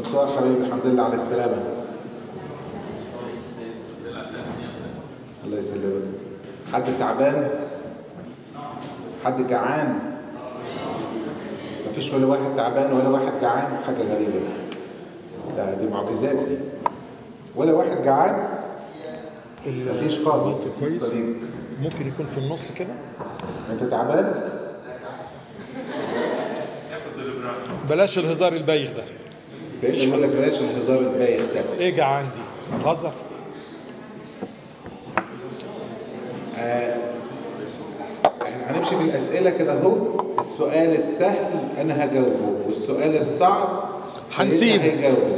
بونسوار حبيبي، الحمد لله على السلامة. الله يسلمك. حد تعبان؟ حد جعان؟ مفيش ولا واحد تعبان ولا واحد جعان؟ حاجة غريبة. دي معجزات دي. ولا واحد جعان؟ مفيش خالص. كويس. ممكن يكون في النص كده. انت تعبان؟ بلاش الهزار البايخ ده. سيدنا بيقول لك بلاش الهزار البايخ ده. ايه جعان دي؟ هتهزر؟ احنا هنمشي في الأسئلة كده اهو. السؤال السهل أنا هجاوبه، والسؤال الصعب هنسيبه. هيجاوبه.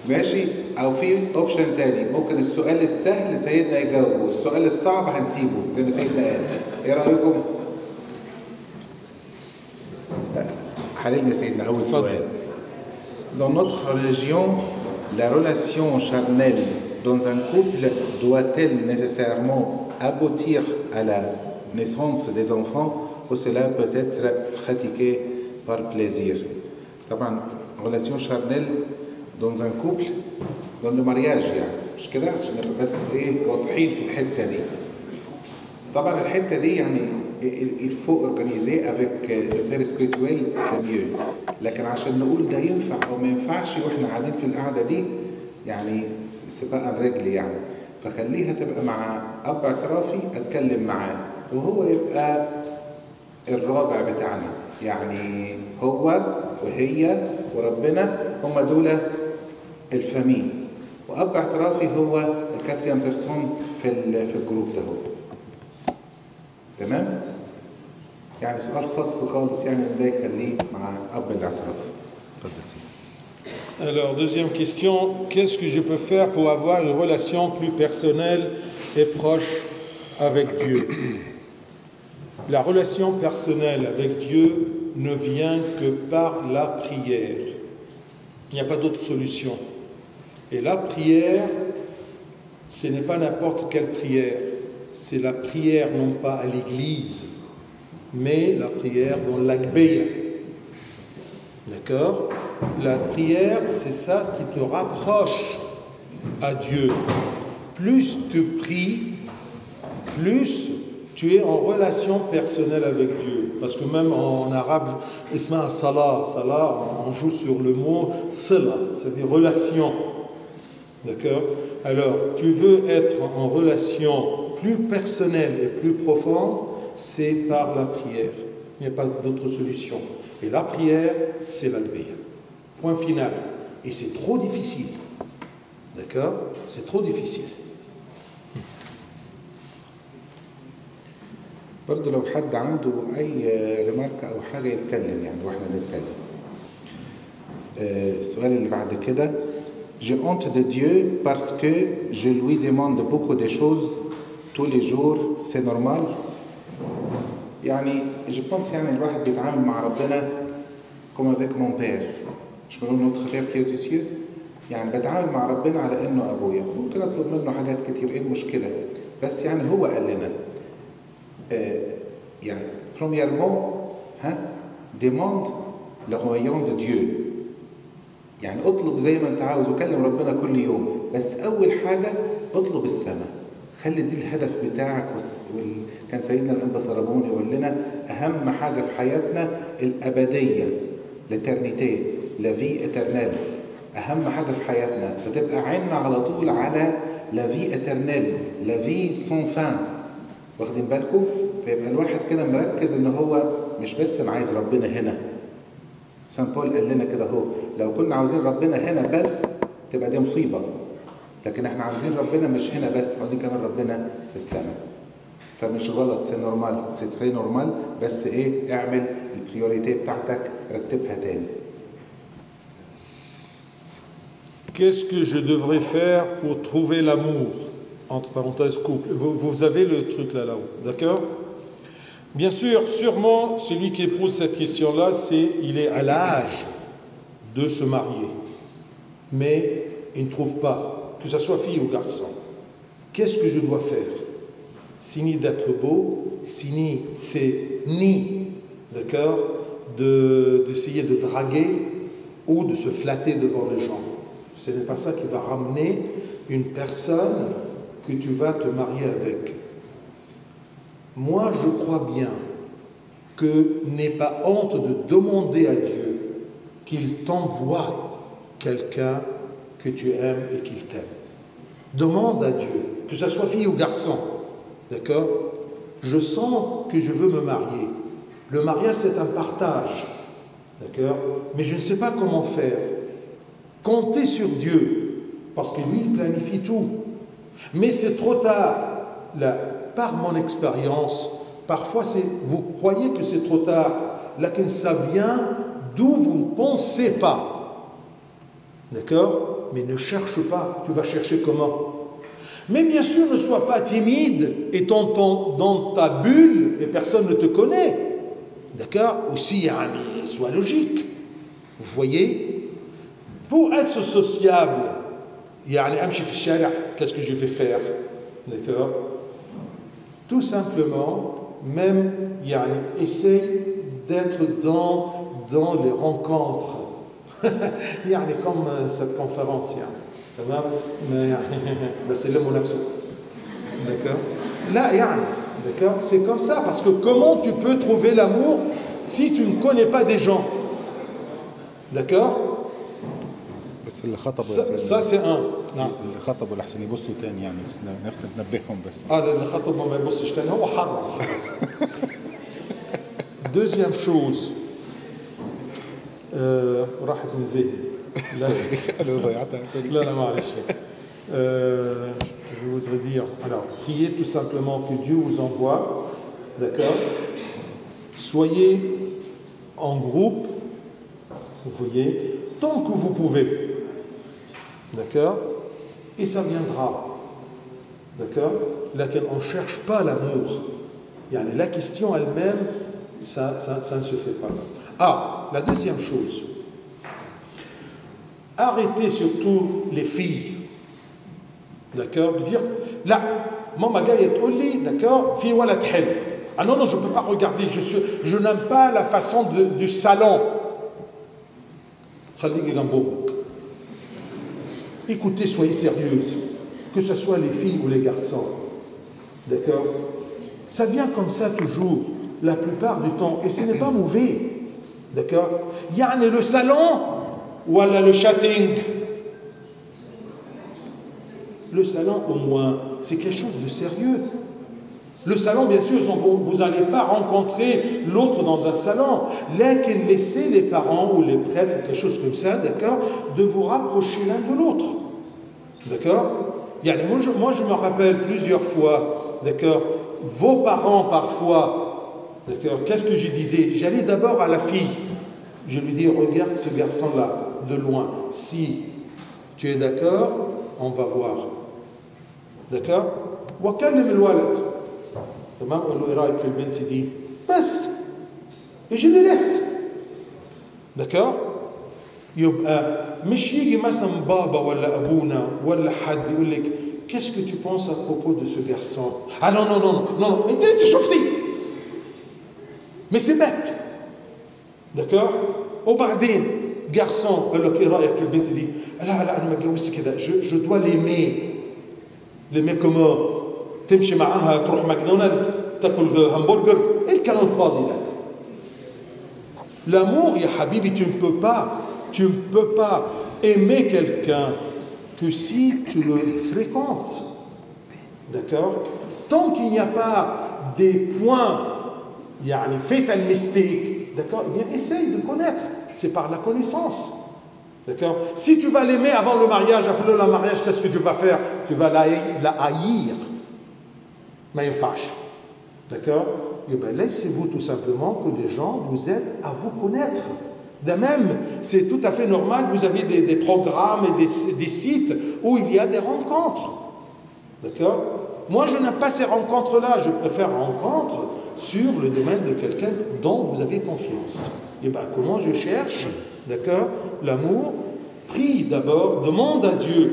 ماشي؟ أو في أوبشن تاني، ممكن السؤال السهل سيدنا يجاوبه والسؤال الصعب هنسيبه زي ما سيدنا قال. إيه رأيكم؟ حللنا سيدنا أول سؤال. Dans notre religion, la relation charnelle dans un couple doit-elle nécessairement aboutir à la naissance des enfants ou cela peut être pratiqué par plaisir? طبعا relation charnelle dans un couple dans le mariage يعني مش كده عشان نبقى بس ايه واضحين في الحته دي. طبعا الحته دي يعني il faut organiser avec le père spirituel c'est mieux. لكن عشان نقول ده ينفع او ما ينفعش واحنا قاعدين في القعده دي يعني سباق الرجل يعني. فخليها تبقى مع اب اعترافي اتكلم معاه وهو يبقى الرابع بتاعنا، يعني هو وهي وربنا هم دول الفامي، واب اعترافي هو الكاتريان بيرسون في الجروب ده. تمام؟ يعني سؤال خاص خالص يعني ده يخليه مع اب الاعتراف. اتفضل سيدي. Alors, deuxième question, qu'est-ce que je peux faire pour avoir une relation plus personnelle et proche avec Dieu? La relation personnelle avec Dieu ne vient que par la prière. Il n'y a pas d'autre solution. Et la prière, ce n'est pas n'importe quelle prière. C'est la prière non pas à l'église, mais la prière dans l'Agbeya. D'accord? La prière, c'est ça qui te rapproche à Dieu. Plus tu pries, plus tu es en relation personnelle avec Dieu. Parce que même en arabe, isma salah, salah, on joue sur le mot sala, c'est-à-dire relation. D'accord? Alors, tu veux être en relation plus personnelle et plus profonde, c'est par la prière. Il n'y a pas d'autre solution. Et la prière, c'est l'Agbeya. Point final. Et c'est trop difficile. D'accord? C'est trop difficile. برضه لو حد عنده أي ريمارك أو حاجة يتكلم يعني وإحنا بنتكلم. السؤال اللي بعد كده. J'ai honte de Dieu parce que je lui demande beaucoup de choses tous les jours. C'est normal. يعني je pense يعني الواحد بيتعامل مع ربنا comme avec mon père. مش بنقول notre père qui est aux cieux. يعني بتعامل مع ربنا على إنه أبويا. ممكن أطلب منه حاجات كتير، إيه المشكلة؟ بس يعني هو قال لنا. يعني premièrement demande le royaume de Dieu. يعني اطلب زي ما انت عاوز وكلم ربنا كل يوم، بس اول حاجه اطلب السماء. خلي دي الهدف بتاعك. كان سيدنا الانبا سربون يقول لنا اهم حاجه في حياتنا الابديه، l'éternité، la vie éternelle. اهم حاجه في حياتنا، فتبقى عيننا على طول على la vie éternelle، la vie sans fin. واخدين بالكم؟ فيبقى الواحد كده مركز ان هو مش بس انا عايز ربنا هنا. سان بول قال لنا كده اهو، لو كنا عاوزين ربنا هنا بس تبقى دي مصيبه، لكن احنا عاوزين ربنا مش هنا بس، عاوزين كمان ربنا في السماء. فمش غلط، سي نورمال، سي تري نورمال، بس ايه، اعمل البريوريتي بتاعتك، رتبها تاني. Qu'est-ce que je devrais faire pour trouver l'amour? Entre parenthèses, couple. Vous avez le truc là-haut, d'accord? Bien sûr, sûrement, celui qui pose cette question-là, il est à l'âge de se marier. Mais il ne trouve pas, que ce soit fille ou garçon. Qu'est-ce que je dois faire? C'est ni d'être beau, c'est ni, d'accord? d'essayer de draguer ou de se flatter devant les gens. Ce n'est pas ça qui va ramener une personne que tu vas te marier avec. Moi, je crois bien que n'aie pas honte de demander à Dieu qu'il t'envoie quelqu'un que tu aimes et qu'il t'aime. Demande à Dieu, que ce soit fille ou garçon, d'accord? Je sens que je veux me marier. Le mariage, c'est un partage, d'accord? Mais je ne sais pas comment faire. Comptez sur Dieu, parce que lui, il planifie tout. Mais c'est trop tard. Là, par mon expérience, parfois, vous croyez que c'est trop tard. Là, que ça vient d'où vous ne pensez pas. D'accord? Mais ne cherche pas. Tu vas chercher comment? Mais bien sûr, ne sois pas timide, étant dans ta bulle et personne ne te connaît. D'accord? Aussi, sois logique. Vous voyez? Pour être sociable, qu'est-ce que je vais faire? D'accord? Tout simplement, même, essaye d'être dans les rencontres. Comme cette conférence. C'est le monafso. D'accord? Là, d'accord? C'est comme ça, parce que comment tu peux trouver l'amour si tu ne connais pas des gens? D'accord? Ça c'est un. اللي خطبوا لحسن يبصوا تاني يعني بس ننبههم بس. اللي خطبوا ما يبصش تاني هو حرام خلاص. Deuxième chose. راحت من ذهني. لا معلش. Je voudrais dire, alors, priez tout simplement que Dieu vous envoie, d'accord? Soyez en groupe, vous voyez, tant que vous pouvez, d'accord? Et ça viendra, d'accord? Laquelle on ne cherche pas l'amour. La question elle-même, ça ne se fait pas. Ah, la deuxième chose, arrêtez surtout les filles. D'accord? De dire, là, maman Gaïa Toli, d'accord, fille wala t'hel. Ah non, je ne peux pas regarder, je n'aime pas la façon du salon. Écoutez, soyez sérieuses, que ce soit les filles ou les garçons. D'accord? Ça vient comme ça toujours, la plupart du temps, et ce n'est pas mauvais. D'accord? Le salon, ou le chatting. Le salon, au moins, c'est quelque chose de sérieux. Le salon, bien sûr, vous n'allez pas rencontrer l'autre dans un salon. Laissez les parents ou les prêtres, quelque chose comme ça, d'accord, de vous rapprocher l'un de l'autre. D'accord? Moi, je me rappelle plusieurs fois, d'accord, vos parents, parfois, d'accord, qu'est-ce que je disais? J'allais d'abord à la fille. Je lui dis, regarde ce garçon-là, de loin. Si tu es d'accord, on va voir. D'accord? وكلم الولد تمام قول له ايه رايك في البنت دي بس يجي لي لسه d'accord يبقى مش يجي مثلا بابا ولا ابونا ولا حد يقول لك qu'est-ce que tu penses à propos de ce garçon ah non انت لسه شفتي mais c'est bête d'accord وبعدين garçon قال لك ايه رايك في البنت دي لا انا ما اتجوزش كده je dois l'aimer comment تمشي معاها تروح ماكدونالد تاكل همبرجر ايه الكلام الفاضي ده l'amour يا حبيبي tu ne peux pas aimer quelqu'un que si tu le fréquentes d'accord tant qu'il n'y a pas des points fatal mistake d'accord eh bien essaye de connaître c'est par la connaissance. D'accord? Si tu vas l'aimer avant le mariage, après le mariage, qu'est-ce que tu vas faire? Tu vas la haïr. Mais une fâche. D'accord? Et bien, laissez-vous tout simplement que les gens vous aident à vous connaître. De même, c'est tout à fait normal, vous avez des programmes et des sites où il y a des rencontres. D'accord? Moi, je n'aime pas ces rencontres-là. Je préfère rencontres sur le domaine de quelqu'un dont vous avez confiance. Et bien, comment je cherche? D'accord? L'amour, prie d'abord, demande à Dieu,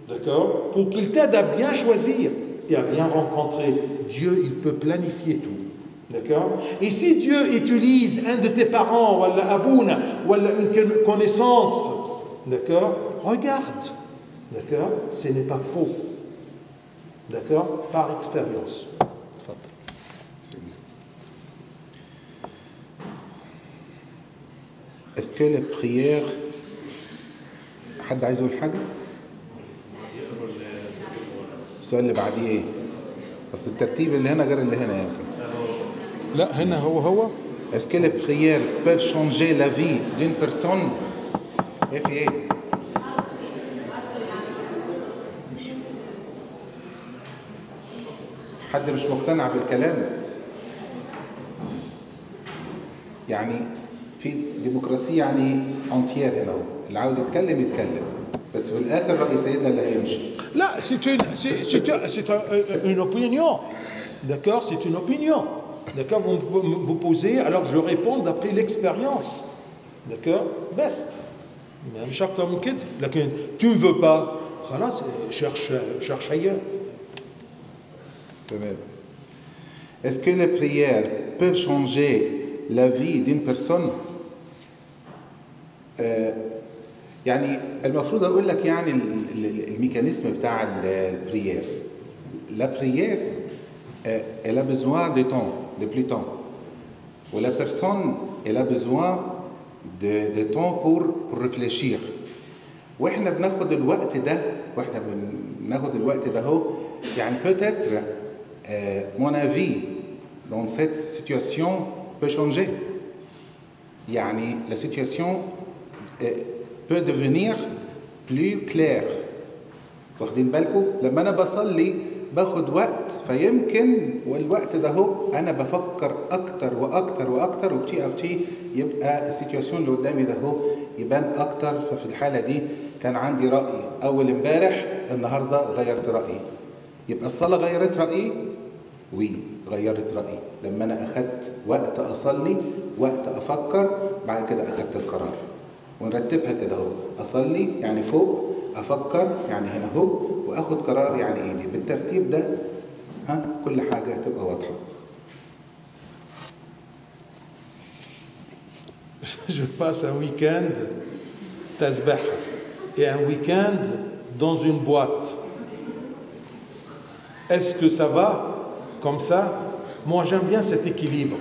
d'accord? Pour qu'il t'aide à bien choisir et à bien rencontrer. Dieu, il peut planifier tout. D'accord? Et si Dieu utilise un de tes parents, ou abouna, ou une connaissance, d'accord? Regarde, d'accord? Ce n'est pas faux, d'accord? Par expérience. Est-ce que les prières حد عايز يقول حاجة؟ السؤال اللي بعديه ايه؟ بس الترتيب اللي هنا غير اللي هنا يمكن. لا هنا هو. Est-ce que les prières peuvent changer la vie d'une personne? ايه في ايه؟ حد مش مقتنع بالكلام؟ يعني في ديمقراطية يعني انتيير هنا هو، اللي عاوز يتكلم يتكلم، بس في الآخر رأي سيدنا اللي هيمشي. لا c'est une opinion, d'accord? C'est une opinion, d'accord? Vous posez, alors je réponds d'après l'expérience, d'accord? بس مش أكتر من كده، لكن tu ne veux pas, خلاص cherche ailleurs. Est-ce que les prières peuvent changer la vie d'une personne? يعني المفروض اقول لك يعني الميكانيزم بتاع البريير. La prière elle a besoin de temps, de plus temps. Ou la personne elle a besoin de temps pour réfléchir. واحنا بناخد الوقت ده هو يعني peut-être mon avis dans cette situation peut changer. يعني la situation peut devenir plus claire. واخدين بالكم؟ لما انا بصلي باخد وقت فيمكن والوقت ده هو انا بفكر اكتر واكتر واكتر وبتي يبقى السيتواسيون اللي قدامي ده هو يبان اكتر. ففي الحاله دي كان عندي راي اول امبارح، النهارده غيرت رايي. يبقى الصلاه غيرت رايي؟ غيرت رايي لما انا اخدت وقت اصلي، وقت افكر، بعد كده اخدت القرار. ونرتبها كده اهو، اصلي يعني فوق، افكر يعني هنا اهو، واخد قرار يعني ايدي. بالترتيب ده كل حاجه تبقى واضحه. Je passe un week-end tasbih et un week-end dans une boîte. Est-ce que ça va comme ça? Moi j'aime bien cet équilibre.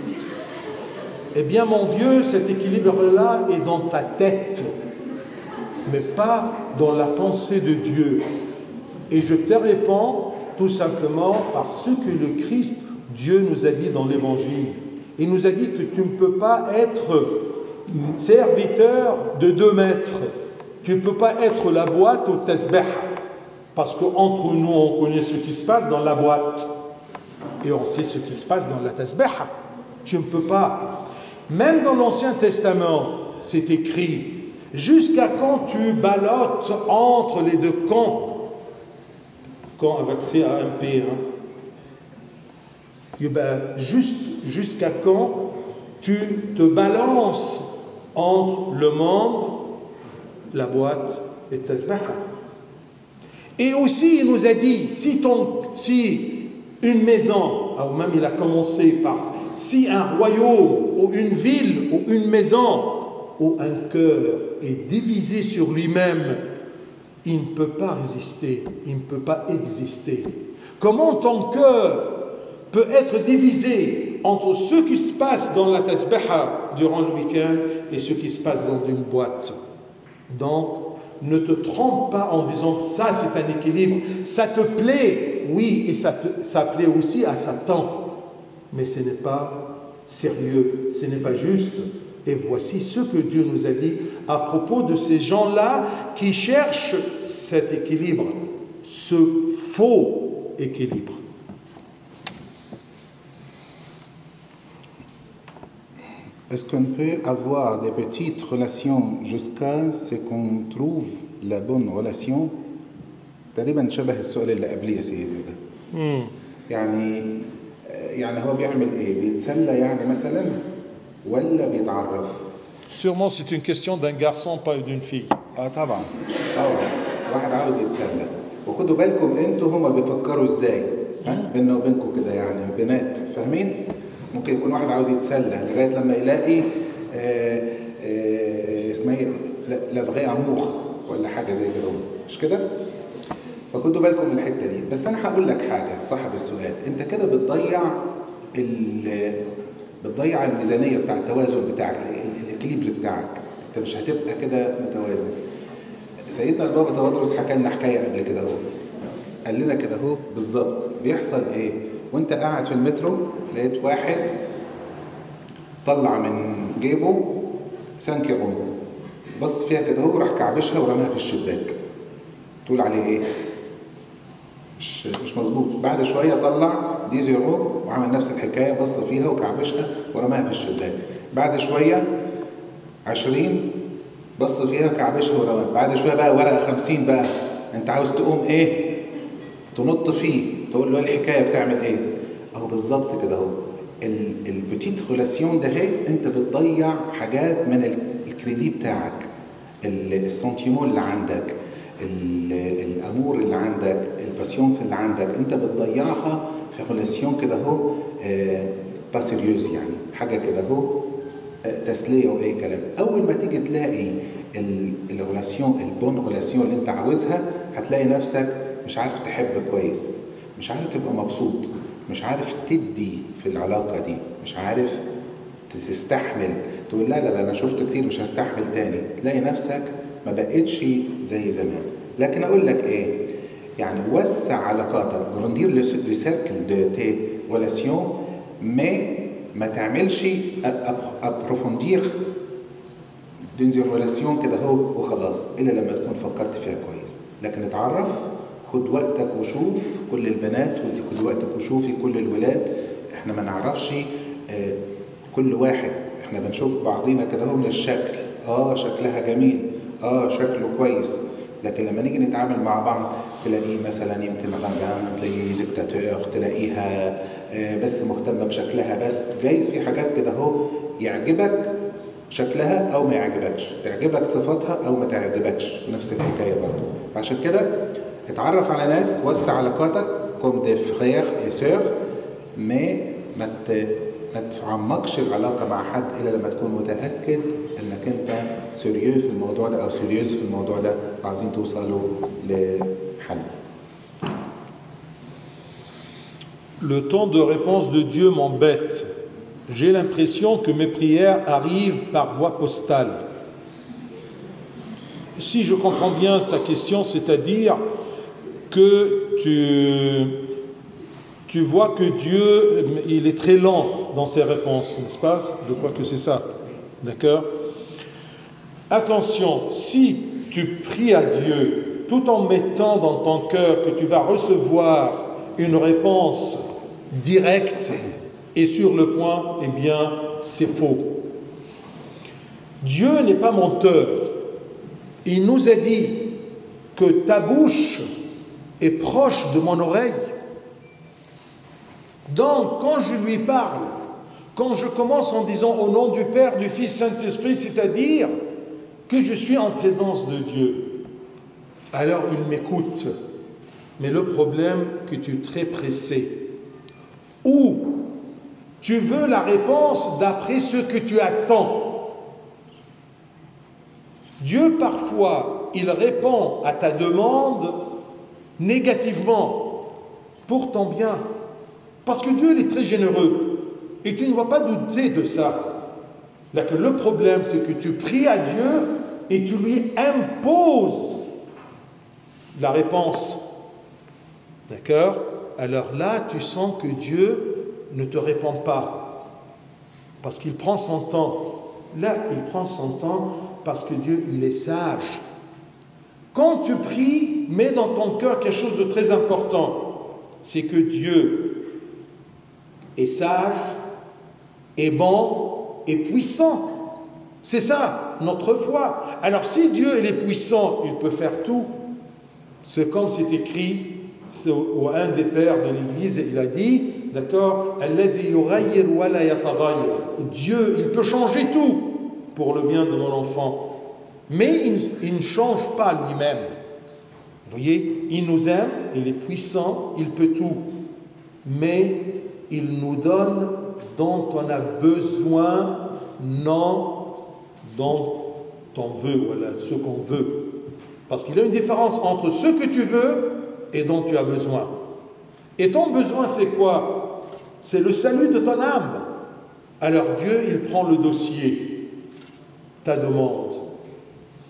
Eh bien mon vieux, cet équilibre-là est dans ta tête, mais pas dans la pensée de Dieu. Et je te réponds tout simplement parce que le Christ, Dieu nous a dit dans l'Évangile, il nous a dit que tu ne peux pas être serviteur de 2 mètres. Tu ne peux pas être la boîte au tasbih, parce qu'entre nous, on connaît ce qui se passe dans la boîte, et on sait ce qui se passe dans la tasbih. Tu ne peux pas. Même dans l'Ancien Testament, c'est écrit, jusqu'à quand tu ballottes entre les 2 camps, camp avec CAMP, jusqu'à quand tu te balances entre le monde, la boîte et tasbih. Et aussi, il nous a dit, si une maison, ou même il a commencé par, si un royaume, ou une ville, ou une maison, ou un cœur est divisé sur lui-même, il ne peut pas résister, il ne peut pas exister. Comment ton cœur peut être divisé entre ce qui se passe dans la tasbiha durant le week-end et ce qui se passe dans une boîte? Donc, ne te trompe pas en disant ça c'est un équilibre, ça te plaît, oui, et ça plaît aussi à Satan, mais ce n'est pas sérieux, ce n'est pas juste. Et voici ce que Dieu nous a dit à propos de ces gens-là qui cherchent cet équilibre, ce faux équilibre. Est-ce qu'on peut avoir des petites relations jusqu'à ce qu'on trouve la bonne relation? تقريبا شبه السؤال اللي قبليه يا سيدنا ده. يعني هو بيعمل ايه؟ بيتسلى يعني مثلا ولا بيتعرف؟ Sûrement c'est une question d'un garçon pas d'une fille. طبعا واحد عاوز يتسلى. وخدوا بالكم انتوا هما بيفكروا ازاي؟ بيننا وبينكم كده يعني بنات، فاهمين؟ ممكن يكون واحد عاوز يتسلى لغايه لما يلاقي اسمها ايه، لافغي امور ولا حاجه زي كده، مش كده؟ فخدوا بالكم من الحته دي. بس انا هقول لك حاجه صاحب السؤال، انت كده بتضيع الميزانيه بتاع التوازن بتاعك، الاكليبر بتاعك، انت مش هتبقى كده متوازن. سيدنا البابا تودرس حكى لنا حكايه قبل كده اهو، قال لنا كده اهو بالظبط بيحصل ايه وانت قاعد في المترو، لقيت واحد طلع من جيبه 5 يورو، بص فيها كده اهو، راح كعبشها ورماها في الشباك، تقول عليه ايه؟ مش مظبوط. بعد شويه طلع 10 يورو وعمل نفس الحكايه، بص فيها وكعبشها ورماها في الشباك. بعد شويه 20 بص فيها وكعبشها ورماها. بعد شويه بقى ورقه 50 بقى، انت عاوز تقوم ايه؟ تنط فيه، تقول له الحكايه بتعمل ايه؟ اهو بالظبط كده اهو البتيت ريلاسيون ده، هي انت بتضيع حاجات من الكريدي بتاعك، السنتيمون اللي عندك، الامور اللي عندك، الباسيونس اللي عندك، انت بتضيعها في ريلاسيون كده اهو با سيريوز، يعني حاجه كده اهو تسليه واي كلام. اول ما تيجي تلاقي الريلاسيون البون ريلاسيون اللي انت عاوزها، هتلاقي نفسك مش عارف تحب كويس، مش عارف تبقى مبسوط، مش عارف تدي في العلاقه دي، مش عارف تستحمل، تقول لا لا لا انا شفت كتير مش هستحمل تاني، تلاقي نفسك ما بقتش زي زمان. لكن اقول لك ايه، يعني وسع علاقاتك، جراندير لو سيركل دو تي ريلاسيون، ما تعملش ابروفوندير دون ريلاسيون كده اهو وخلاص، الا لما تكون فكرت فيها كويس. لكن اتعرف، خد وقتك وشوف كل البنات، ودي خد وقتك وشوفي كل الولاد. احنا ما نعرفش كل واحد، احنا بنشوف بعضينا كده اهو من الشكل، شكلها جميل، شكله كويس، لكن لما نيجي نتعامل مع بعض تلاقيه مثلا يمكن غندان، تلاقيه ديكتاتور، تلاقيها بس مهتمه بشكلها بس. جايز في حاجات كده اهو يعجبك شكلها او ما يعجبكش، تعجبك صفاتها او ما تعجبكش، نفس الحكايه برضه. فعشان كده اتعرف على ناس، وسع علاقاتك كوم دي فرير اي سور، ما تعمقش العلاقه مع حد الا لما تكون متاكد انك انت سيريو في الموضوع ده او سيريوز في الموضوع ده، وعايزين توصلوا لحل. Le temps de réponse de Dieu m'embête. J'ai l'impression que mes prières arrivent par voie postale. Si je comprends bien ta question, c'est-à-dire que tu vois que Dieu, il est très lent dans ses réponses, n'est-ce pas? Je crois que c'est ça. D'accord? Attention, si tu pries à Dieu tout en mettant dans ton cœur que tu vas recevoir une réponse directe et sur le point, eh bien, c'est faux. Dieu n'est pas menteur. Il nous a dit que ta bouche est proche de mon oreille. Donc, quand je lui parle, quand je commence en disant au nom du Père, du Fils, Saint-Esprit, c'est-à-dire que je suis en présence de Dieu, alors il m'écoute. Mais le problème, que tu es très pressé. Ou tu veux la réponse d'après ce que tu attends. Dieu, parfois, il répond à ta demande négativement pour ton bien. Parce que Dieu, il est très généreux. Et tu ne vas pas douter de ça. Là, que le problème, c'est que tu pries à Dieu et tu lui imposes la réponse. D'accord? Alors là, tu sens que Dieu ne te répond pas. Parce qu'il prend son temps. Là, il prend son temps parce que Dieu, il est sage. Quand tu pries, mets dans ton cœur quelque chose de très important. C'est que Dieu est sage, est bon, est puissant. C'est ça, notre foi. Alors si Dieu il est puissant, il peut faire tout. C'est comme c'est écrit, ou un des pères de l'Église, il a dit, d'accord, Dieu, il peut changer tout pour le bien de mon enfant. Mais il ne change pas lui-même. Vous voyez, il nous aime, il est puissant, il peut tout. Mais il nous donne dont on a besoin, non dont on veut, voilà, ce qu'on veut. Parce qu'il y a une différence entre ce que tu veux et dont tu as besoin. Et ton besoin, c'est quoi? C'est le salut de ton âme. Alors Dieu, il prend le dossier, ta demande.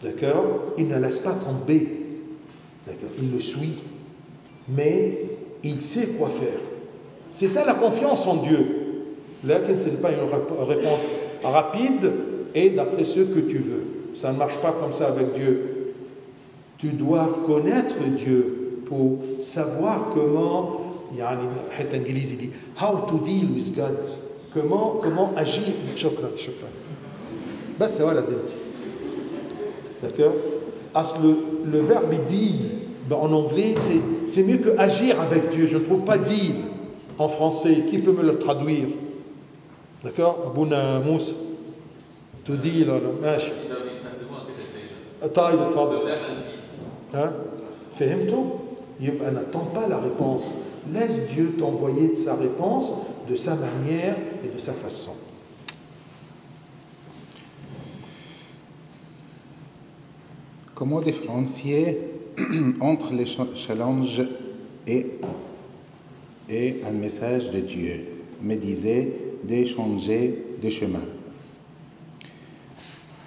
D'accord? Il ne laisse pas tomber. D'accord? Il le suit. Mais il sait quoi faire. C'est ça la confiance en Dieu. Là, ce n'est pas une réponse rapide et d'après ce que tu veux. Ça ne marche pas comme ça avec Dieu. Tu dois connaître Dieu pour savoir comment, يعني حتى انجليزي dit how to deal with God. Comment agir. شكرا. بس ولا دنت. D'accord? Le verbe deal, en anglais, c'est mieux que agir avec Dieu. Je ne trouve pas deal en français. Qui peut me le traduire? D'accord? Abouna Moussa. To deal, ماشي. طيب اتفضل. ها؟ فهمتوا؟ يبقى n'attends pas la réponse. Laisse Dieu t'envoyer sa réponse de sa manière et de sa façon. Comment différencier entre les challenges et un message de Dieu? Me disait d'échanger de chemin.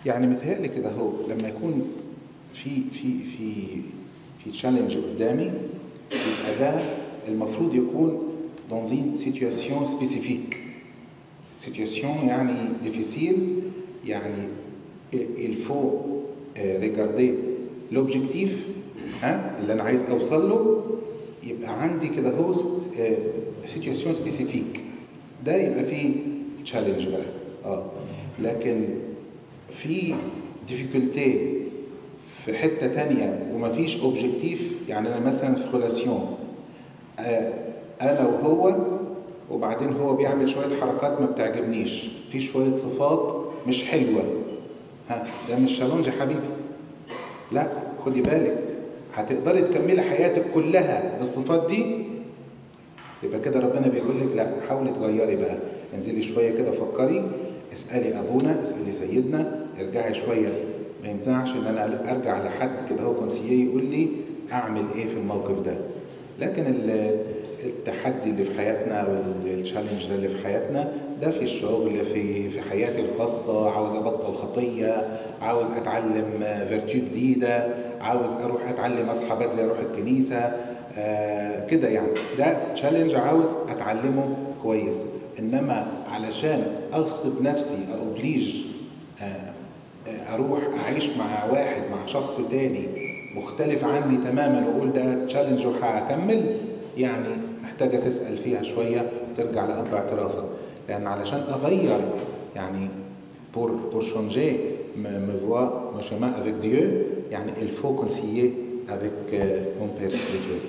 يعني متهيألي كده هو لما يكون في تشالنج قدامي يبقى ده المفروض يكون dans une situation spécifique. Situation يعني difficile يعني il faut regarder l'objectif اللي أنا عايز أوصل له يبقى عندي كده هو situation spécifique. ده يبقى فيه تشالنج بقى. لكن في difficulté في حتة تانية ومفيش اوبجكتيف. يعني أنا مثلا في خلاسيون أنا وهو وبعدين هو بيعمل شوية حركات ما بتعجبنيش في شوية صفات مش حلوة. ده مش شالونج يا حبيبي. لا خدي بالك هتقدري تكملي حياتك كلها بالصفات دي يبقى كده ربنا بيقول لك لا حاولي تغيري بقى. انزلي شوية كده فكري اسألي أبونا اسألي سيدنا ارجعي شوية. ما يمنعش ان انا ارجع لحد كده هو كونسييه يقول لي اعمل ايه في الموقف ده. لكن التحدي اللي في حياتنا والتشالنج اللي في حياتنا ده في الشغل في حياتي الخاصة. عاوز ابطل خطية، عاوز اتعلم فيرتو جديدة، عاوز اروح اتعلم اصحى بدري اروح الكنيسة كده. يعني ده تشالنج عاوز اتعلمه كويس. انما علشان اغصب نفسي اوبليج اروح اعيش مع واحد مع شخص تاني مختلف عني تماما واقول ده تشالنج وهكمل، يعني محتاجه تسال فيها شويه وترجع لاب اعترافك. لان علشان اغير يعني pour changer me voie mon chemin avec Dieu, يعني il faut concilier avec mon père spirituel.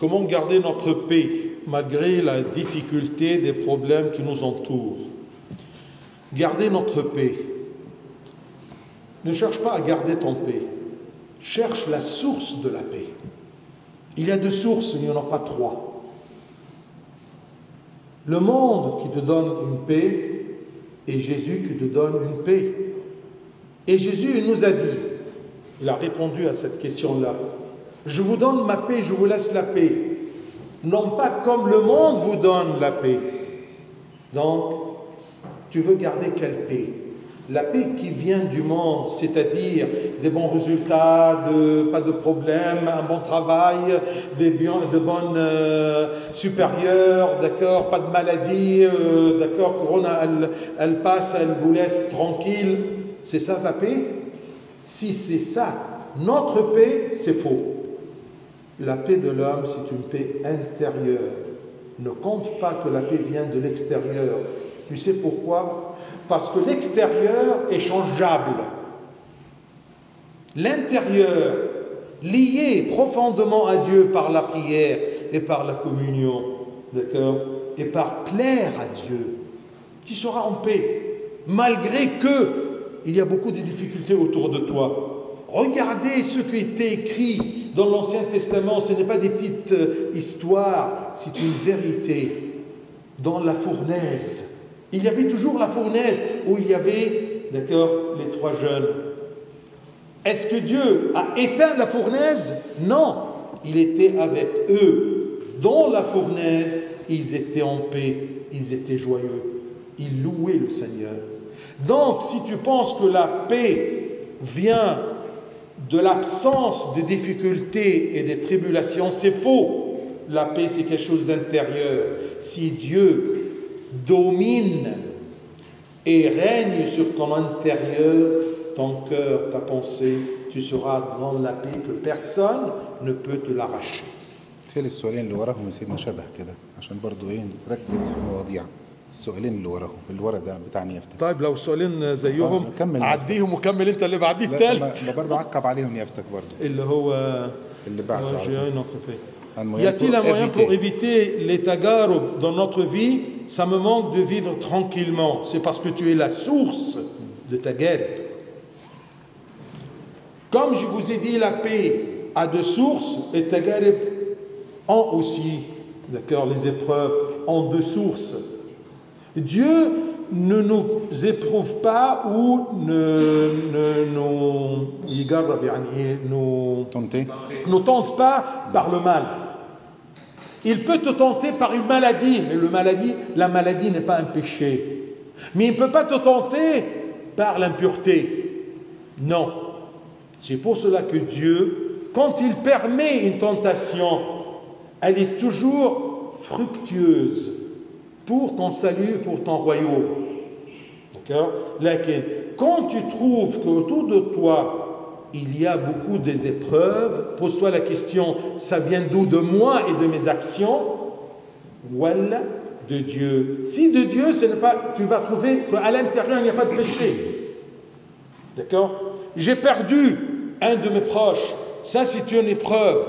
Comment garder notre paix malgré la difficulté des problèmes qui nous entourent? Garder notre paix. Ne cherche pas à garder ton paix. Cherche la source de la paix. Il y a deux sources, il n'y en a pas trois. Le monde qui te donne une paix et Jésus qui te donne une paix. Et Jésus il nous a dit, il a répondu à cette question-là, je vous donne ma paix, je vous laisse la paix. Non pas comme le monde vous donne la paix. Donc, tu veux garder quelle paix? La paix qui vient du monde, c'est-à-dire des bons résultats, pas de problèmes, un bon travail, de bonnes supérieures, d'accord, pas de maladie, d'accord, Corona, elle passe, elle vous laisse tranquille. C'est ça la paix? Si c'est ça, notre paix, c'est faux. La paix de l'homme, c'est une paix intérieure. Ne compte pas que la paix vient de l'extérieur. Tu sais pourquoi? Parce que l'extérieur est changeable. L'intérieur, lié profondément à Dieu par la prière et par la communion, d'accord, et par plaire à Dieu, tu seras en paix, malgré que il y a beaucoup de difficultés autour de toi. Regardez ce qui était écrit dans l'Ancien Testament, ce n'est pas des petites histoires, c'est une vérité. Dans la fournaise, il y avait toujours la fournaise où il y avait, d'accord, les 3 jeunes. Est-ce que Dieu a éteint la fournaise? Non, il était avec eux. Dans la fournaise, ils étaient en paix, ils étaient joyeux, ils louaient le Seigneur. Donc, si tu penses que la paix vient de l'absence de difficultés et des tribulations, c'est faux. La paix, c'est quelque chose d'intérieur. Si Dieu domine et règne sur ton intérieur, ton cœur, ta pensée, tu seras dans la paix que personne ne peut te l'arracher. تخيل السؤالين اللي وراهم سيدنا شبه كده عشان برضو ايه نركز في المواضيع. السؤالين اللي وراهم الورا ده بتاع نيافتك. طيب لو سؤالين زيهم عديهم وكمل انت اللي بعديه الثالث. برضو عقب عليهم نيافتك برضو. اللي هو اللي بعده. Y a-t-il un moyen pour éviter les tagarub dans notre vie? Ça me manque de vivre tranquillement. C'est parce que tu es la source de tagarub. Comme je vous ai dit, la paix a 2 sources et tagarub ont aussi, d'accord, les épreuves ont 2 sources. Dieu ne nous éprouve pas ou nous tente pas par le mal. Il peut te tenter par une maladie, mais la maladie n'est pas un péché. Mais il ne peut pas te tenter par l'impureté. Non. C'est pour cela que Dieu, quand il permet une tentation, elle est toujours fructueuse pour ton salut, pour ton royaume. D'accord? Quand tu trouves qu'autour de toi, il y a beaucoup des épreuves, pose-toi la question, ça vient d'où? De moi et de mes actions? Wallah, de Dieu. Si de Dieu, ce n'est pas, tu vas trouver qu'à l'intérieur, il n'y a pas de péché. D'accord? J'ai perdu un de mes proches. Ça, c'est une épreuve.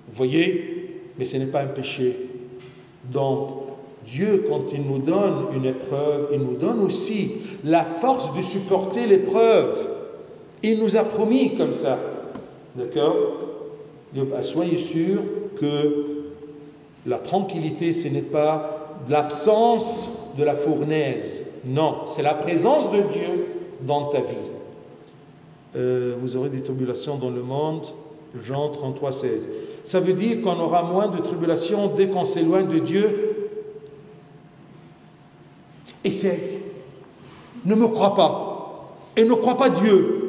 Vous voyez? Mais ce n'est pas un péché. Donc, Dieu, quand il nous donne une épreuve, il nous donne aussi la force de supporter l'épreuve. Il nous a promis comme ça. D'accord? Soyez sûrs que la tranquillité, ce n'est pas l'absence de la fournaise. Non, c'est la présence de Dieu dans ta vie. Vous aurez des tribulations dans le monde, Jean 33, 16. Ça veut dire qu'on aura moins de tribulations dès qu'on s'éloigne de Dieu. Essaye. Ne me crois pas. Et ne crois pas Dieu.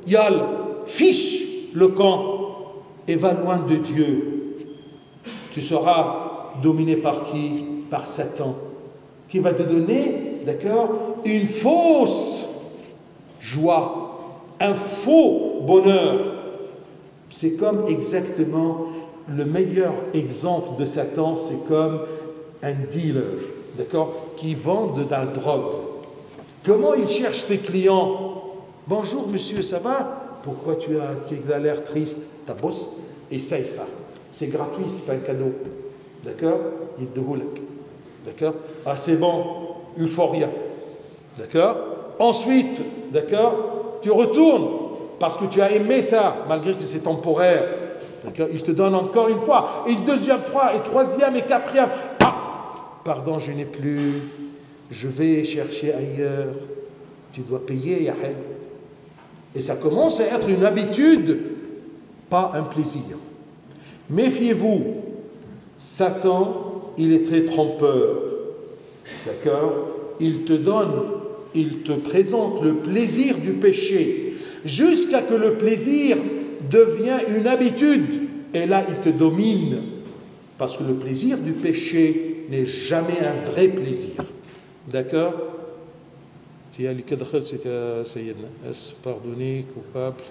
Yal, fiche le camp et va loin de Dieu. Tu seras dominé par qui? Par Satan, qui va te donner, d'accord, une fausse joie, un faux bonheur. C'est comme exactement le meilleur exemple de Satan, c'est comme un dealer, d'accord, qui vend de la drogue. Comment il cherche ses clients? Bonjour monsieur, ça va? Pourquoi tu as l'air triste? Ta bosse et ça. C'est gratuit, c'est pas un cadeau. D'accord? Il te roule. D'accord? Ah, c'est bon, euphoria. D'accord? Ensuite, d'accord? Tu retournes parce que tu as aimé ça, malgré que c'est temporaire. D'accord? Il te donne encore une fois, et une deuxième, troisième et quatrième. Ah! Pardon, je n'ai plus. Je vais chercher ailleurs. Tu dois payer, Yahel. Et ça commence à être une habitude, pas un plaisir. Méfiez-vous, Satan, il est très trompeur. D'accord? Il te présente le plaisir du péché, jusqu'à que le plaisir devienne une habitude. Et là, il te domine. Parce que le plaisir du péché n'est jamais un vrai plaisir. D'accord? Pardonner, coupable.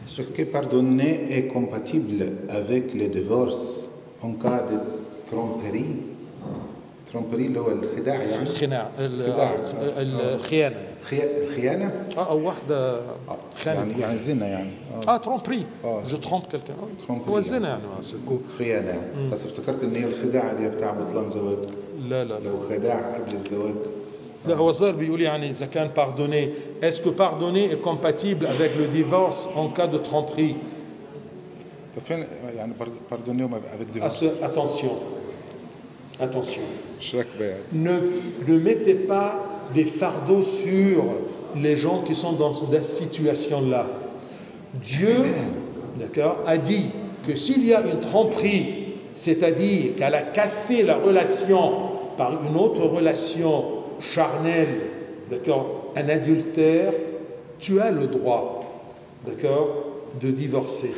Est-ce que pardonner est compatible avec le divorce en cas de tromperie? Tromperie اللي هو الخداع يعني الخيانة أو واحدة خانة يعني الزنا يعني tromperie je trompe quelqu'un هو الزنا يعني خيانة بس افتكرت ان هي الخداع اللي بتاع بطلان زواج لا لو خداع قبل الزواج لا هو الظاهر بيقول يعني إذا كان pardonner, est-ce que pardonner est compatible avec le divorce en cas de tromperie? طب فين يعني باردونيو avec divorce؟ Attention. مش راكبه يعني. Ne mettez pas des fardeaux sur les gens qui sont dans cette situation-là. Dieu, d'accord, a dit que s'il y a une tromperie, c'est-à-dire qu'elle a cassé la relation par une autre relation charnelle, d'accord, un adultère, tu as le droit, d'accord, de divorcer.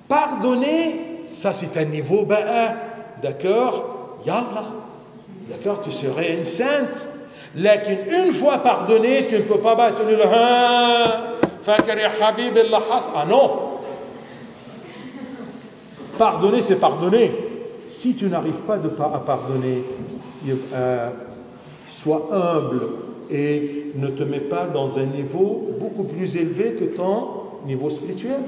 Pardonner, ça c'est un niveau ba'a, d'accord, yallah, d'accord, tu serais une sainte. لكن une fois pardonné, tu ne peux pas battre le فاكر يا حبيبي اللي حصل. Ah non. Pardonner, c'est pardonner. Si tu n'arrives pas à pardonner, sois humble et ne te mets pas dans un niveau beaucoup plus élevé que ton niveau spirituel.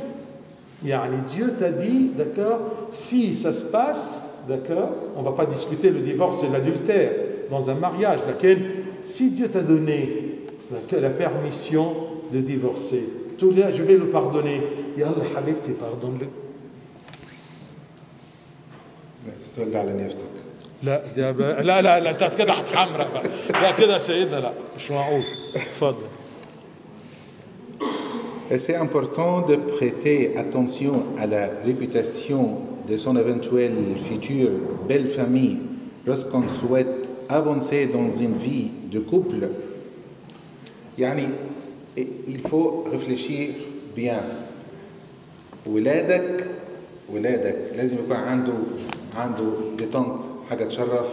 Yani Dieu t'a dit, d'accord, si ça se passe, d'accord, on ne va pas discuter le divorce et l'adultère dans un mariage, laquelle, si Dieu t'a donné la permission de divorcer, tout là, je vais le pardonner. Yallah, habibti, pardonne-le. تولى على نيفتك. لا انت كده هتحمرق بقى. لا كده سيدنا لا مش معقول. اتفضل. C'est important de prêter attention à la réputation de son éventuelle future belle famille lorsqu'on souhaite avancer dans une vie de couple. يعني il faut réfléchir bien. ولادك لازم يكون عنده دي طنط حاجه تشرف،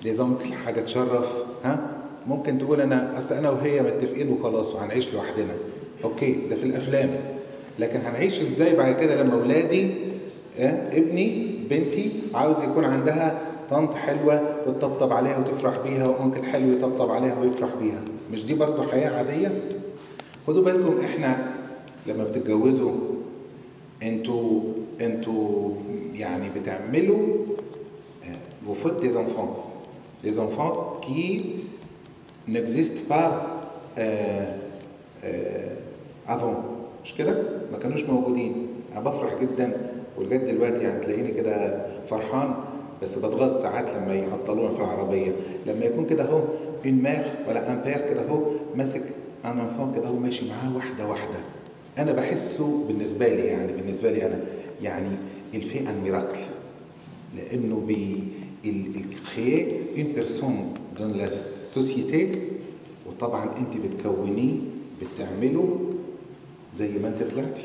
دي زنكل حاجه تشرف. ها ممكن تقول انا وهي متفقين وخلاص وهنعيش لوحدنا. اوكي ده في الافلام، لكن هنعيش ازاي بعد كده لما اولادي ابني بنتي عاوز يكون عندها طنط حلوه وتطبطب عليها وتفرح بيها وانكل حلو يطبطب عليها ويفرح بيها؟ مش دي برضو حياه عاديه؟ خدوا بالكم احنا لما بتتجوزوا انتوا يعني بتعملوا vous faites des enfants qui n'existent pas avant. مش كده؟ ما كانوش موجودين. انا بفرح جدا ولغايه دلوقتي يعني تلاقيني كده فرحان، بس بتغاظ ساعات لما يعطلونا في العربيه، لما يكون كده اهو une mère ولا un père كده اهو ماسك un enfant كده اهو ماشي معاه واحده. انا بحسه بالنسبه لي انا يعني il fait un miracle، لانه il crée une personne dans la société، وطبعا انت بتكونيه بتعمله زي ما انت طلعتي،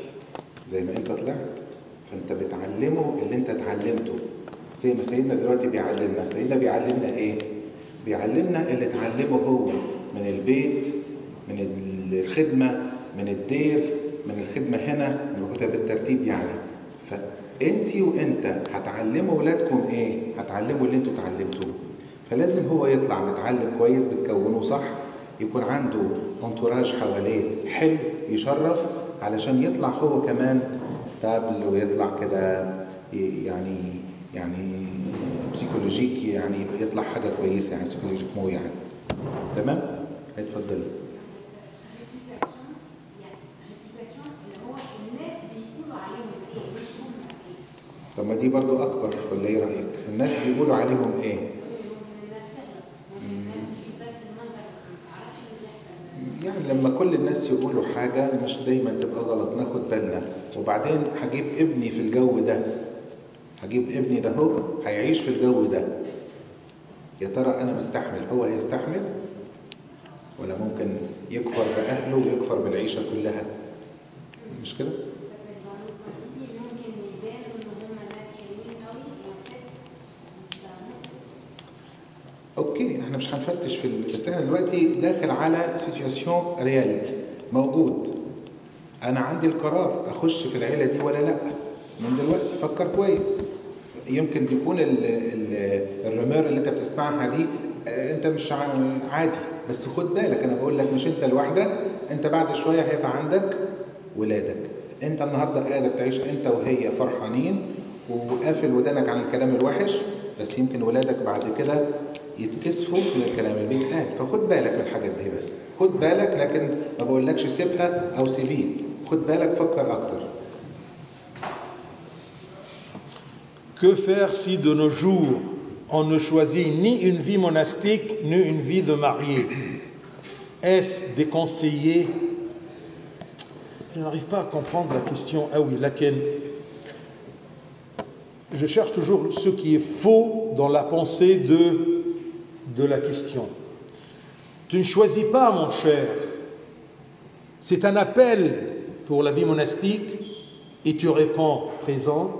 زي ما انت طلعت، فانت بتعلمه اللي انت اتعلمته. زي ما سيدنا دلوقتي بيعلمنا ايه؟ بيعلمنا اللي اتعلمه هو من البيت، من الخدمه، من الدير، من الخدمه هنا، من كتاب الترتيب يعني. فانتي وانت هتعلموا ولادكم ايه؟ هتعلموا اللي انتوا اتعلمتوه. فلازم هو يطلع متعلم كويس، بتكونه صح، يكون عنده انتوراج حواليه حلو يشرف، علشان يطلع هو كمان ستابل ويطلع كده يعني بسيكولوجيك، يعني يطلع حاجه كويسه يعني بسيكولوجيك مو يعني. تمام؟ اتفضلي. طب ما دي برضو اكبر ولا ايه رايك؟ الناس بيقولوا عليهم ايه؟ يعني لما كل الناس يقولوا حاجه مش دايما تبقى غلط، ناخد بالنا. وبعدين هجيب ابني في الجو ده، ده هو هيعيش في الجو ده، يا ترى انا مستحمل؟ هو هيستحمل ولا ممكن يكفر باهله ويكفر بالعيشه كلها؟ مش كده؟ اوكي احنا مش هنفتش بس احنا دلوقتي داخل على سيتواسيون ريال موجود. انا عندي القرار اخش في العيله دي ولا لا. من دلوقتي فكر كويس. يمكن بيكون الرمار اللي انت بتسمعها دي انت مش عادي، بس خد بالك انا بقول لك مش انت لوحدك، انت بعد شويه هيبقى عندك ولادك. انت النهارده قادر تعيش انت وهي فرحانين وقافل ودانك عن الكلام الوحش، بس يمكن ولادك بعد كده يتكسفوا من الكلام اللي بيتقال. فخد بالك من الحاجات دي، بس خد بالك، لكن ما بقولكش سيبها او سيبيه، خد بالك، فكر اكتر. Que faire si de nos jours on ne choisit ni une vie monastique ni une vie de marié? Est-ce déconseillé? Je n'arrive pas à comprendre la question. Ah oui, laquelle? Je cherche toujours ce qui est faux dans la pensée de la question. Tu ne choisis pas, mon cher. C'est un appel pour la vie monastique et tu réponds présent,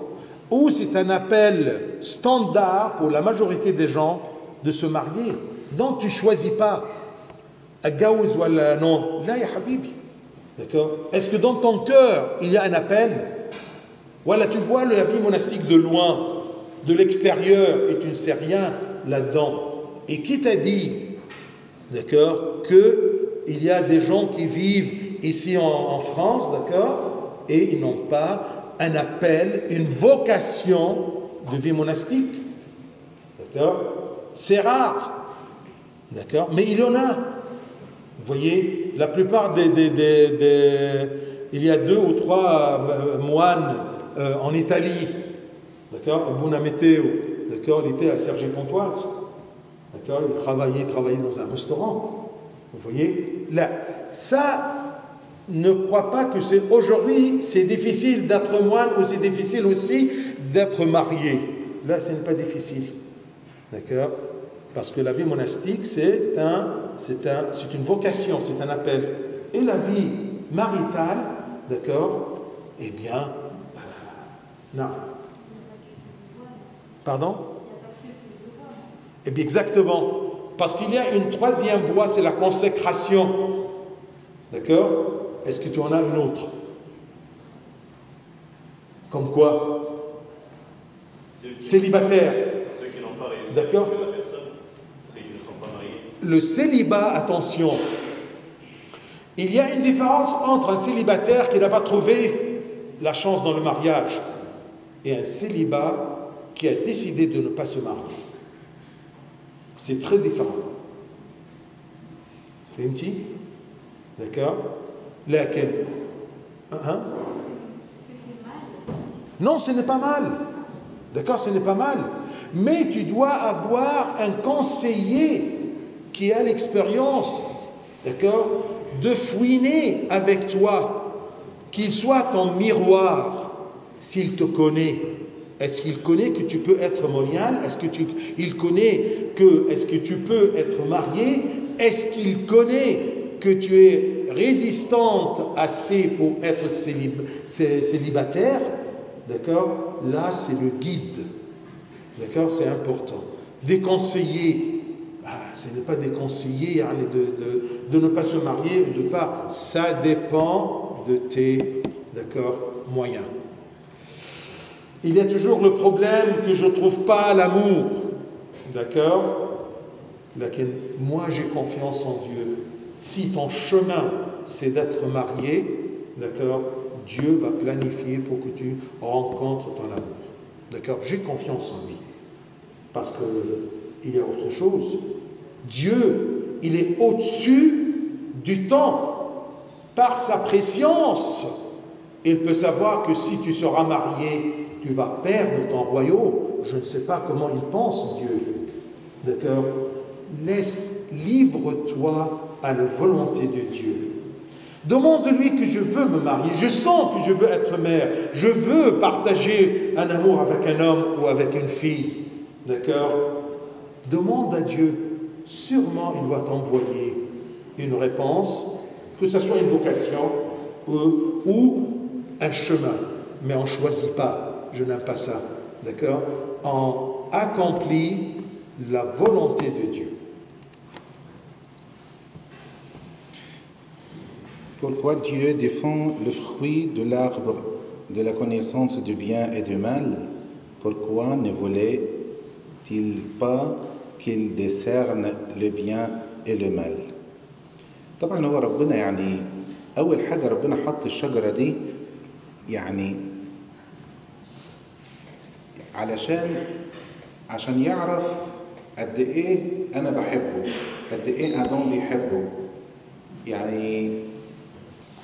ou c'est un appel standard pour la majorité des gens de se marier. Donc tu ne choisis pas. Agaouz ou non. Là, ya habibi. D'accord? Est-ce que dans ton cœur, il y a un appel? Voilà, tu vois la vie monastique de loin, de l'extérieur, et tu ne sais rien là-dedans. Et qui t'a dit, d'accord, qu'il y a des gens qui vivent ici en France, d'accord, et ils n'ont pas un appel, une vocation de vie monastique, d'accord? C'est rare, d'accord, mais il y en a. Vous voyez, la plupart il y a 2 ou 3 moines en Italie, d'accord, à Buonameteo, d'accord, il était à Cergy-Pontoise, d'accord, il travaillait dans un restaurant, vous voyez, là, ça, ne crois pas que c'est aujourd'hui, c'est difficile d'être moine ou c'est difficile aussi d'être marié. Là, ce n'est pas difficile, d'accord, parce que la vie monastique, c'est une vocation, c'est un appel. Et la vie maritale, d'accord, eh bien, non. Pardon? Eh bien, exactement. Parce qu'il y a une 3e voie, c'est la consécration. D'accord? Est-ce que tu en as une autre? Comme quoi? Célibataire. Ceux qui n'ont pas réussi. D'accord? Le célibat, attention, il y a une différence entre un célibataire qui n'a pas trouvé la chance dans le mariage et un célibat qui a décidé de ne pas se marier. C'est très différent. Fahimti? D'accord? Laquelle? Hein? Non, ce n'est pas mal. D'accord, ce n'est pas mal. Mais tu dois avoir un conseiller qui a l'expérience, d'accord, de fouiner avec toi, qu'il soit ton miroir, s'il te connaît. Est-ce qu'il connaît que tu peux être monial? Est-ce que tu peux être marié? Est-ce qu'il connaît que tu es résistante assez pour être célibataire? D'accord? Là, c'est le guide. D'accord? C'est important. Des conseillers, ce n'est pas des conseillers de ne pas se marier ou de pas. Ça dépend de tes, d'accord, moyens. Il y a toujours le problème que je ne trouve pas l'amour. D'accord? Moi, j'ai confiance en Dieu. Si ton chemin, c'est d'être marié, d'accord, Dieu va planifier pour que tu rencontres ton amour. D'accord? J'ai confiance en lui. Parce qu'il y a autre chose. Dieu, il est au-dessus du temps. Par sa préscience, il peut savoir que si tu seras marié, tu vas perdre ton royaume. Je ne sais pas comment il pense, Dieu. D'accord? Livre-toi à la volonté de Dieu. Demande-lui que je veux me marier. Je sens que je veux être mère. Je veux partager un amour avec un homme ou avec une fille. D'accord? Demande à Dieu. Sûrement, il va t'envoyer une réponse, que ce soit une vocation ou un chemin. Mais on ne choisit pas. Je n'aime pas ça. D'accord? On accomplit la volonté de Dieu. Pourquoi Dieu défend le fruit de l'arbre de la connaissance du bien et du mal? Pourquoi ne voulait-il pas qu'il décerne le bien et le mal? طبعا هو ربنا يعني أول حاجة ربنا حط الشجرة دي يعني عشان يعرف قد إيه أنا بحبه، قد إيه آدم بيحبه، يعني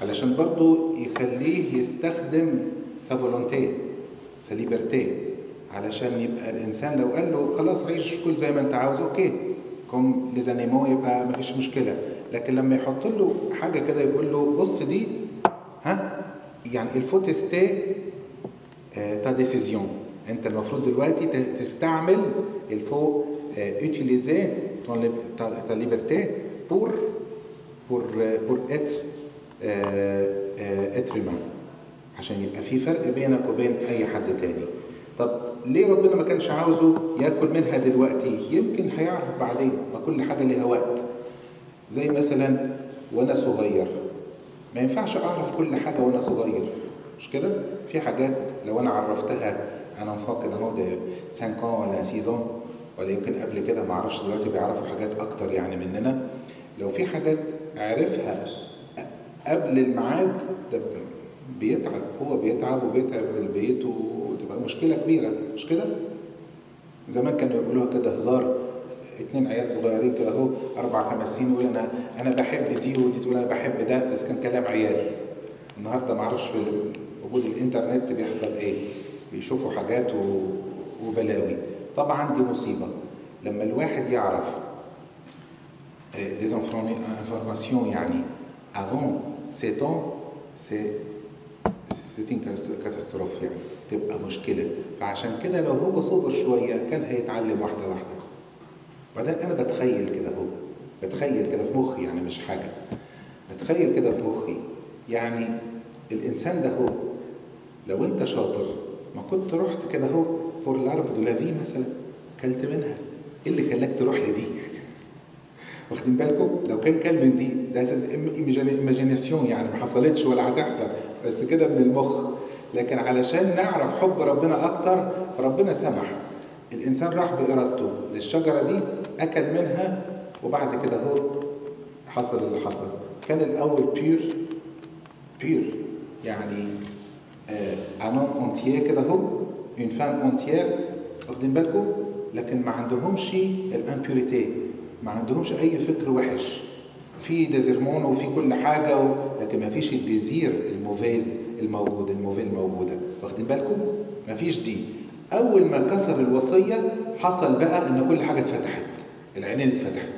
علشان برضو يخليه يستخدم sa volonté sa liberté، علشان يبقى الإنسان لو قال له خلاص عيش كل زي ما أنت عاوز أوكي كوم les animaux يبقى مفيش مشكلة، لكن لما يحط له حاجة كده يقول له بص دي ها يعني il faut tester ta décision، أنت المفروض دلوقتي تستعمل il faut utiliser ta liberté pour être humain، عشان يبقى في فرق بينك وبين أي حد تاني. طب ليه ربنا ما كانش عاوزه ياكل منها دلوقتي؟ يمكن هيعرف بعدين، ما كل حاجة ليها وقت. زي مثلا وأنا صغير ما ينفعش أعرف كل حاجة وأنا صغير، مش كده؟ في حاجات لو أنا عرفتها أنا فاقد أهو ده 5 ولا 6 ولا يمكن قبل كده ما أعرفش، دلوقتي بيعرفوا حاجات أكتر يعني مننا. لو في حاجات عرفها قبل الميعاد ده بيتعب، هو بيتعب وبيتعب البيت وتبقى مشكلة كبيرة، مش كده؟ زمان كانوا يقولوها كده هزار، 2 عيال صغيرين كده اهو 4 5 سنين يقول انا بحب دي ودي تقول انا بحب ده، بس كان كلام عيال. النهارده ما اعرفش في وجود الانترنت بيحصل ايه، بيشوفوا حاجات وبلاوي. طبعا دي مصيبة لما الواحد يعرف des informations يعني avant 7 ans c'est une catastrophe يعني، تبقى مشكلة. فعشان كده لو هو صبر شوية كان هيتعلم واحدة واحدة. بعدين أنا بتخيل كده اهو، بتخيل كده في مخي يعني مش حاجة، بتخيل كده في مخي يعني الإنسان ده هو لو أنت شاطر ما كنت رحت كده اهو فور العرب دولافي مثلا كلت منها، إيه اللي خلاك تروح لدي؟ واخدين بالكم؟ لو كان كلب من دي ده ايماجيناسيون يعني ما حصلتش ولا هتحصل، بس كده من المخ. لكن علشان نعرف حب ربنا اكتر فربنا سمح الانسان راح بارادته للشجره دي اكل منها، وبعد كده هو حصل اللي حصل. كان الاول بيور يعني ان اونتيير كده اهو اون فام اونتيير، واخدين بالكم؟ لكن ما عندهمش الامبيوريتي، ما عندهمش اي فكر وحش، في ديزيرمون وفي كل حاجه لكن ما فيش الديزير الموفيز الموجود، الموفي الموجوده، واخدين بالكم؟ ما فيش دي. اول ما كسر الوصيه حصل بقى ان كل حاجه اتفتحت، العينين اتفتحت.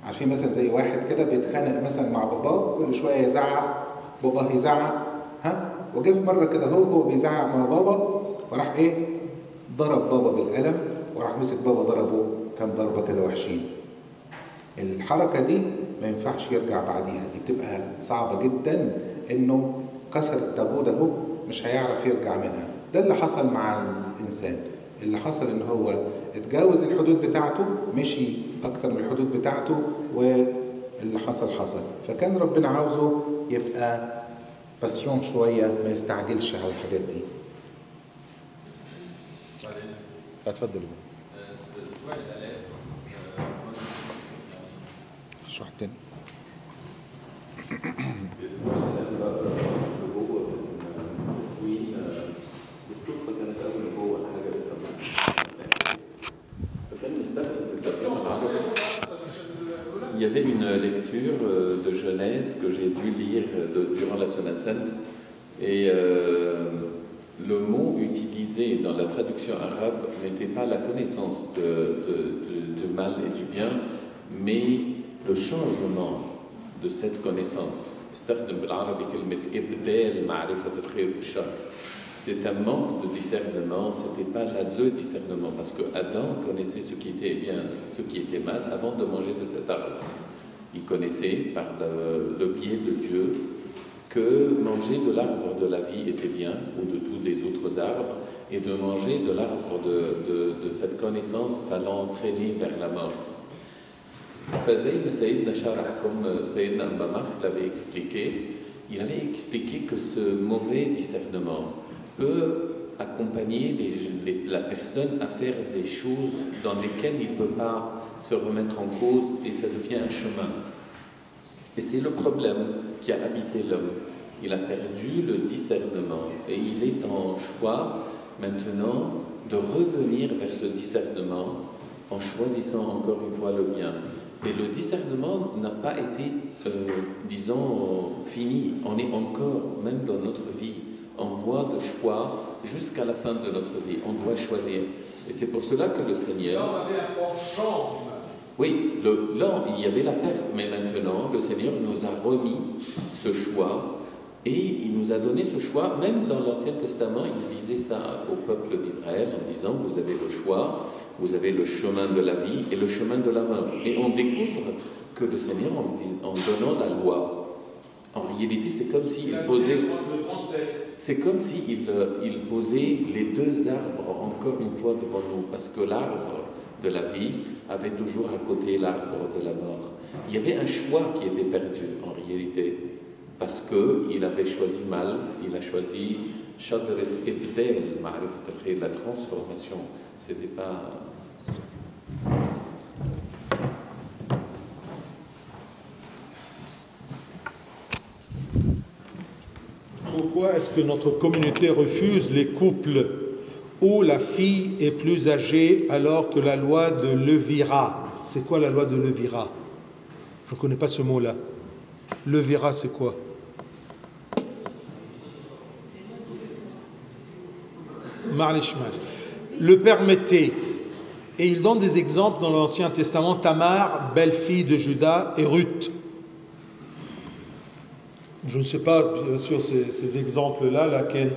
عارفين مثلا زي واحد كده بيتخانق مثلا مع باباه كل شويه يزعق، باباه يزعق ها، وجه في مره كده هو بيزعق مع بابا وراح ايه ضرب بابا بالقلم، وراح مسك بابا ضربه كام ضربة كده وحشين. الحركة دي ما ينفعش يرجع بعديها، دي بتبقى صعبة جدا، انه كسر التابو ده هو مش هيعرف يرجع منها. ده اللي حصل مع الانسان، اللي حصل ان هو اتجاوز الحدود بتاعته، مشي اكتر من الحدود بتاعته، واللي حصل. فكان ربنا عاوزه يبقى باسيون شوية، ما يستعجلش على الحاجات دي. اتفضل. شو حتى Il y avait une lecture de Genèse que j'ai dû lire durant la Semaine Sainte, et le mot utilisé dans la traduction arabe n'était pas la connaissance du mal et du bien, mais le changement de cette connaissance. C'est un manque de discernement, c'était pas là le discernement, parce que Adam connaissait ce qui était bien, ce qui était mal avant de manger de cet arbre. Il connaissait par le biais de Dieu que manger de l'arbre de la vie était bien, ou de tous les autres arbres, et de manger de l'arbre de cette connaissance fallait entraîner vers la mort. فزي ما سيدنا شرح comme سيدنا أبا مخ l'avait expliqué, il avait expliqué que ce mauvais discernement peut accompagner la personne à faire des choses dans lesquelles il ne peut pas se remettre en cause, et ça devient un chemin. Et c'est le problème qui a habité l'homme. Il a perdu le discernement, et il est en choix maintenant de revenir vers ce discernement en choisissant encore une fois le bien. Et le discernement n'a pas été, disons, fini. On est encore, même dans notre vie, en voie de choix jusqu'à la fin de notre vie. On doit choisir. Et c'est pour cela que le Seigneur... Là, on avait un penchant. Oui, là, il y avait la perte, mais maintenant, le Seigneur nous a remis ce choix et il nous a donné ce choix. Même dans l'Ancien Testament, il disait ça au peuple d'Israël en disant, vous avez le choix, vous avez le chemin de la vie et le chemin de la mort. Et on découvre que le Seigneur, en donnant la loi, en réalité, c'est comme s'il posait... C'est comme s'il posait les deux arbres encore une fois devant nous, parce que l'arbre de la vie avait toujours à côté l'arbre de la mort. Il y avait un choix qui était perdu en réalité, parce qu'il avait choisi mal, il a choisi Shadarat Ibdel, la transformation. C'était pas... Pourquoi est-ce que notre communauté refuse les couples où la fille est plus âgée alors que la loi de Levira? C'est quoi la loi de Levira? Je ne connais pas ce mot-là. Levira, c'est quoi? Marlishmaj. Le permettait. Et il donne des exemples dans l'Ancien Testament. Tamar, belle-fille de Juda, et Ruth. Je ne sais pas, bien sûr, ces exemples-là, laquelle.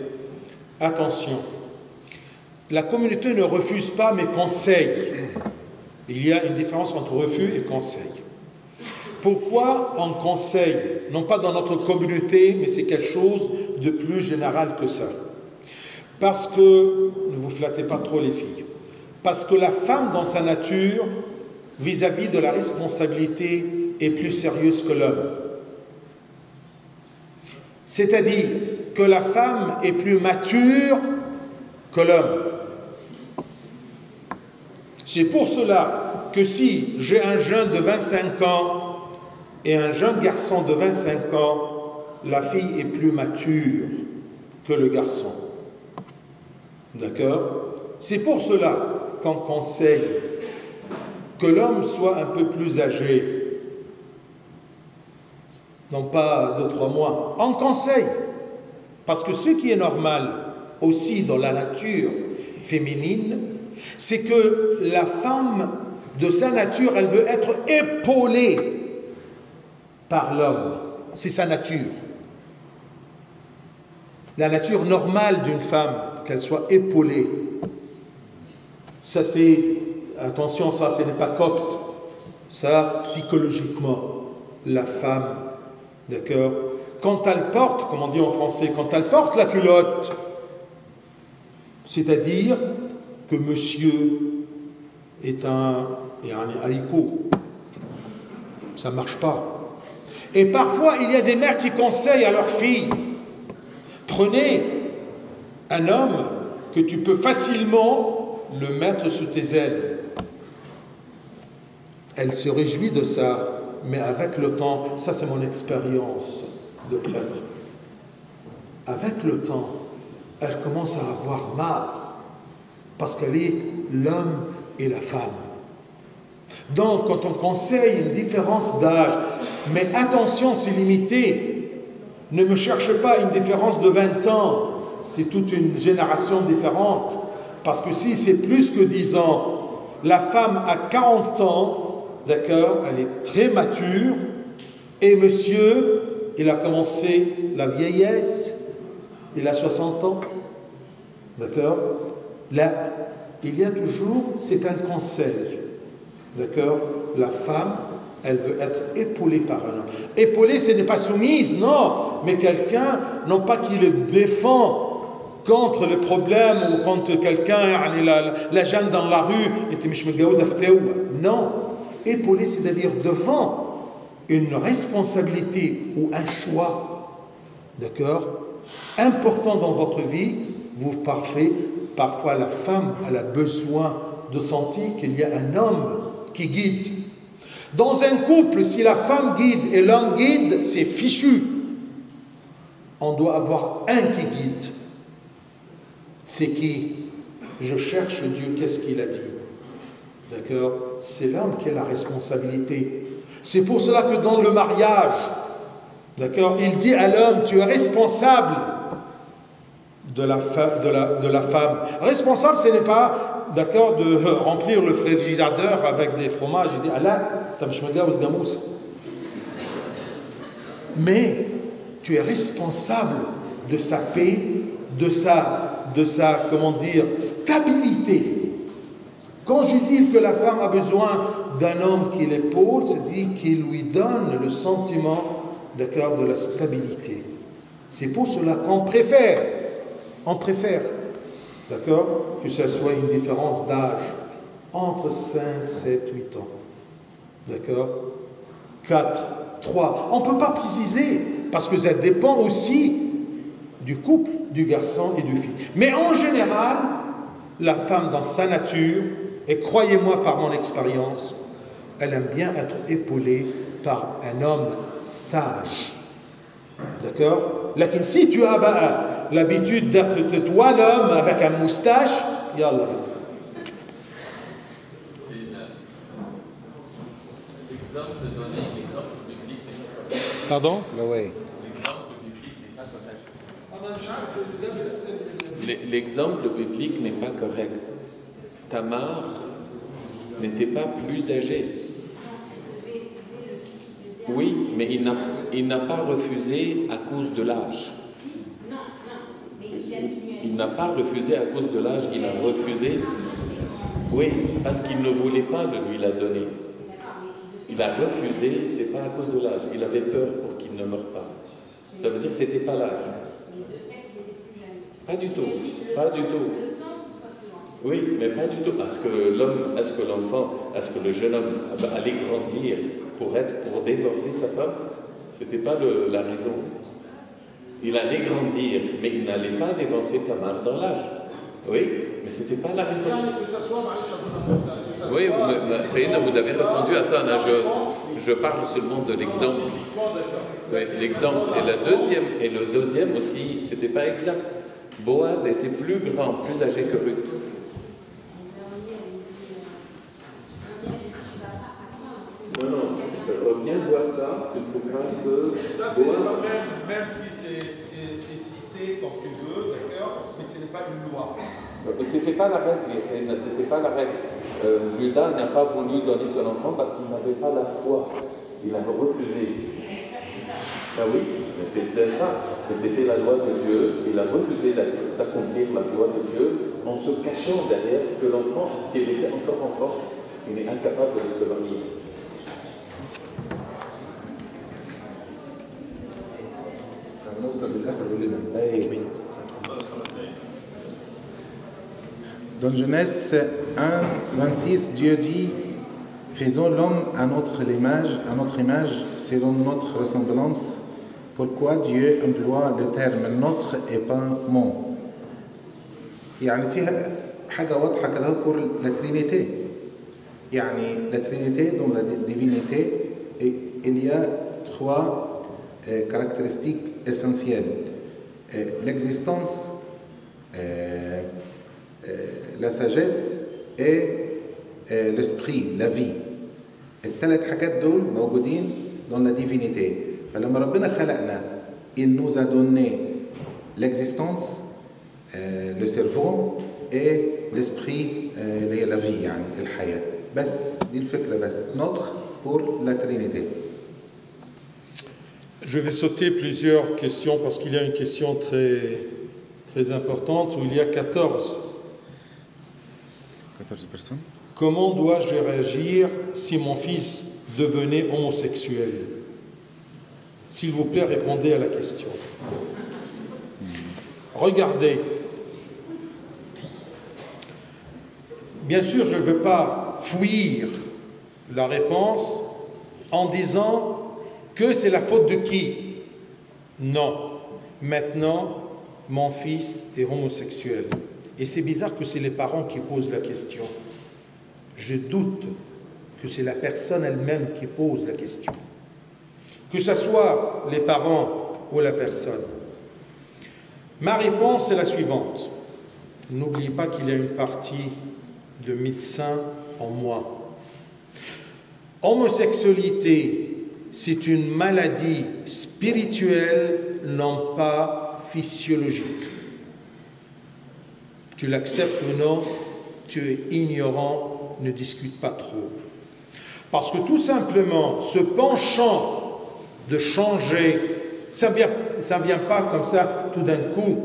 Attention. La communauté ne refuse pas, mais conseille. Il y a une différence entre refus et conseil. Pourquoi on conseille? Non pas dans notre communauté, mais c'est quelque chose de plus général que ça. Parce que, ne vous flattez pas trop les filles, parce que la femme dans sa nature, vis-à-vis de la responsabilité, est plus sérieuse que l'homme. C'est-à-dire que la femme est plus mature que l'homme. C'est pour cela que si j'ai un jeune de 25 ans et un jeune garçon de 25 ans, la fille est plus mature que le garçon. D'accord? C'est pour cela qu'on conseille que l'homme soit un peu plus âgé. Non pas 2-3 mois. On conseille. Parce que ce qui est normal aussi dans la nature féminine, c'est que la femme, de sa nature, elle veut être épaulée par l'homme. C'est sa nature. La nature normale d'une femme, qu'elle soit épaulée. Ça c'est, attention, ça ce n'est pas copte. Ça, psychologiquement, la femme, d'accord? Quand elle porte, comme on dit en français, quand elle porte la culotte, c'est-à-dire que monsieur est un haricot. Ça ne marche pas. Et parfois, il y a des mères qui conseillent à leurs filles, prenez un homme que tu peux facilement le mettre sous tes ailes. Elle se réjouit de ça, mais avec le temps, ça c'est mon expérience de prêtre, avec le temps, elle commence à avoir marre, parce qu'elle est l'homme et la femme. Donc, quand on conseille une différence d'âge, mais attention, c'est limité. Ne me cherche pas une différence de 20 ans. C'est toute une génération différente. Parce que si c'est plus que 10 ans, la femme a 40 ans, d'accord, elle est très mature, et monsieur, il a commencé la vieillesse, il a 60 ans, d'accord. Là, il y a toujours, c'est un conseil. D'accord? La femme, elle veut être épaulée par un homme. Épaulée, ce n'est pas soumise, non, mais quelqu'un, non pas qui le défend contre le problème ou contre quelqu'un, la jeune dans la rue, non. Épaulée, c'est-à-dire devant une responsabilité ou un choix, d'accord, important dans votre vie, vous parfois la femme elle a besoin de sentir qu'il y a un homme qui guide. Dans un couple, si la femme guide et l'homme guide, c'est fichu. On doit avoir un qui guide. C'est qui? Je cherche Dieu, qu'est-ce qu'il a dit? d'accord, c'est l'homme qui a la responsabilité. C'est pour cela que dans le mariage, d'accord, il dit à l'homme, tu es responsable de la femme. Responsable, ce n'est pas, d'accord, de remplir le frigidaire avec des fromages. Il dit, Allah, mais tu es responsable de sa paix, de sa, comment dire, stabilité. Quand je dis que la femme a besoin d'un homme qui l'épaule, c'est-à-dire qu'il lui donne le sentiment, d'accord, de la stabilité. C'est pour cela qu'on préfère, d'accord, que ce soit une différence d'âge entre 5, 7, 8 ans, d'accord, 4, 3. On ne peut pas préciser, parce que ça dépend aussi du couple, du garçon et du fille. Mais en général, la femme dans sa nature, et croyez-moi par mon expérience, elle aime bien être épaulée par un homme sage. D'accord? Mais si tu as l'habitude d'être toi l'homme avec un moustache, yallah. Pardon? Oui. L'exemple biblique n'est pas correct. Tamar n'était pas plus âgé. Oui, mais il n'a pas refusé à cause de l'âge. Il n'a pas refusé à cause de l'âge, il a refusé. Oui, parce qu'il ne voulait pas lui la donner. Il a refusé, c'est pas à cause de l'âge. Il avait peur pour qu'il ne meure pas. Ça veut dire que c'était pas l'âge. Pas du tout, pas du tout. Oui, mais pas du tout. Parce que l'homme, est-ce que l'enfant, est-ce que le jeune homme allait grandir pour dévancer sa femme? C'était pas la raison. Il allait grandir, mais il n'allait pas dévancer Tamar dans l'âge. Oui, mais c'était pas la raison. Oui, Saïdna, vous avez répondu à ça. Là, je parle seulement de l'exemple. Oui, l'exemple. Et le deuxième aussi, c'était pas exact. Boaz était plus grand, plus âgé que Ruth. Non, reviens voir ça, tu trouveras que... Ça, c'est même si c'est cité comme tu veux, d'accord, mais ce n'est pas une loi. C'était pas la règle, c'était pas la règle. Judas n'a pas voulu donner son enfant parce qu'il n'avait pas la foi. Il avait refusé. Ah oui, c'est ça. C'était la loi de Dieu. Il a refusé d'accomplir la loi de Dieu en se cachant derrière que l'enfant, qu'il était encore enfant, il est incapable de se marier. Dans Genèse 1, 26, Dieu dit « Faisons l'homme à notre image, selon notre ressemblance. » Pourquoi Dieu emploie le terme « notre » et pas « mon » يعني فيها حاجة واضحة كده pour la Trinité. يعني la Trinité, dans la divinité, il y a trois caractéristiques essentielles. L'existence, la sagesse et l'esprit, la vie. الثلاث حاجات دول موجودين dans la divinité. فلما ربنا خلقنا, il nous a donné l'existence, le cerveau et l'esprit, la vie, يعني الحياة. بس دي الفكرة بس. Notre pour la Trinité. Je vais sauter plusieurs questions parce qu'il y a une question très, très importante où il y a 14. 14 personnes. Comment dois-je réagir si mon fils devenait homosexuel? S'il vous plaît, répondez à la question. Regardez. Bien sûr, je ne veux pas fuir la réponse en disant que c'est la faute de qui? Non. Maintenant, mon fils est homosexuel. Et c'est bizarre que c'est les parents qui posent la question. Je doute que c'est la personne elle-même qui pose la question. Que ce soit les parents ou la personne. Ma réponse est la suivante. N'oubliez pas qu'il y a une partie de médecins en moi. Homosexualité, c'est une maladie spirituelle, non pas physiologique. Tu l'acceptes ou non, tu es ignorant, ne discute pas trop. Parce que tout simplement, ce penchant de changer, ça ne vient pas comme ça tout d'un coup.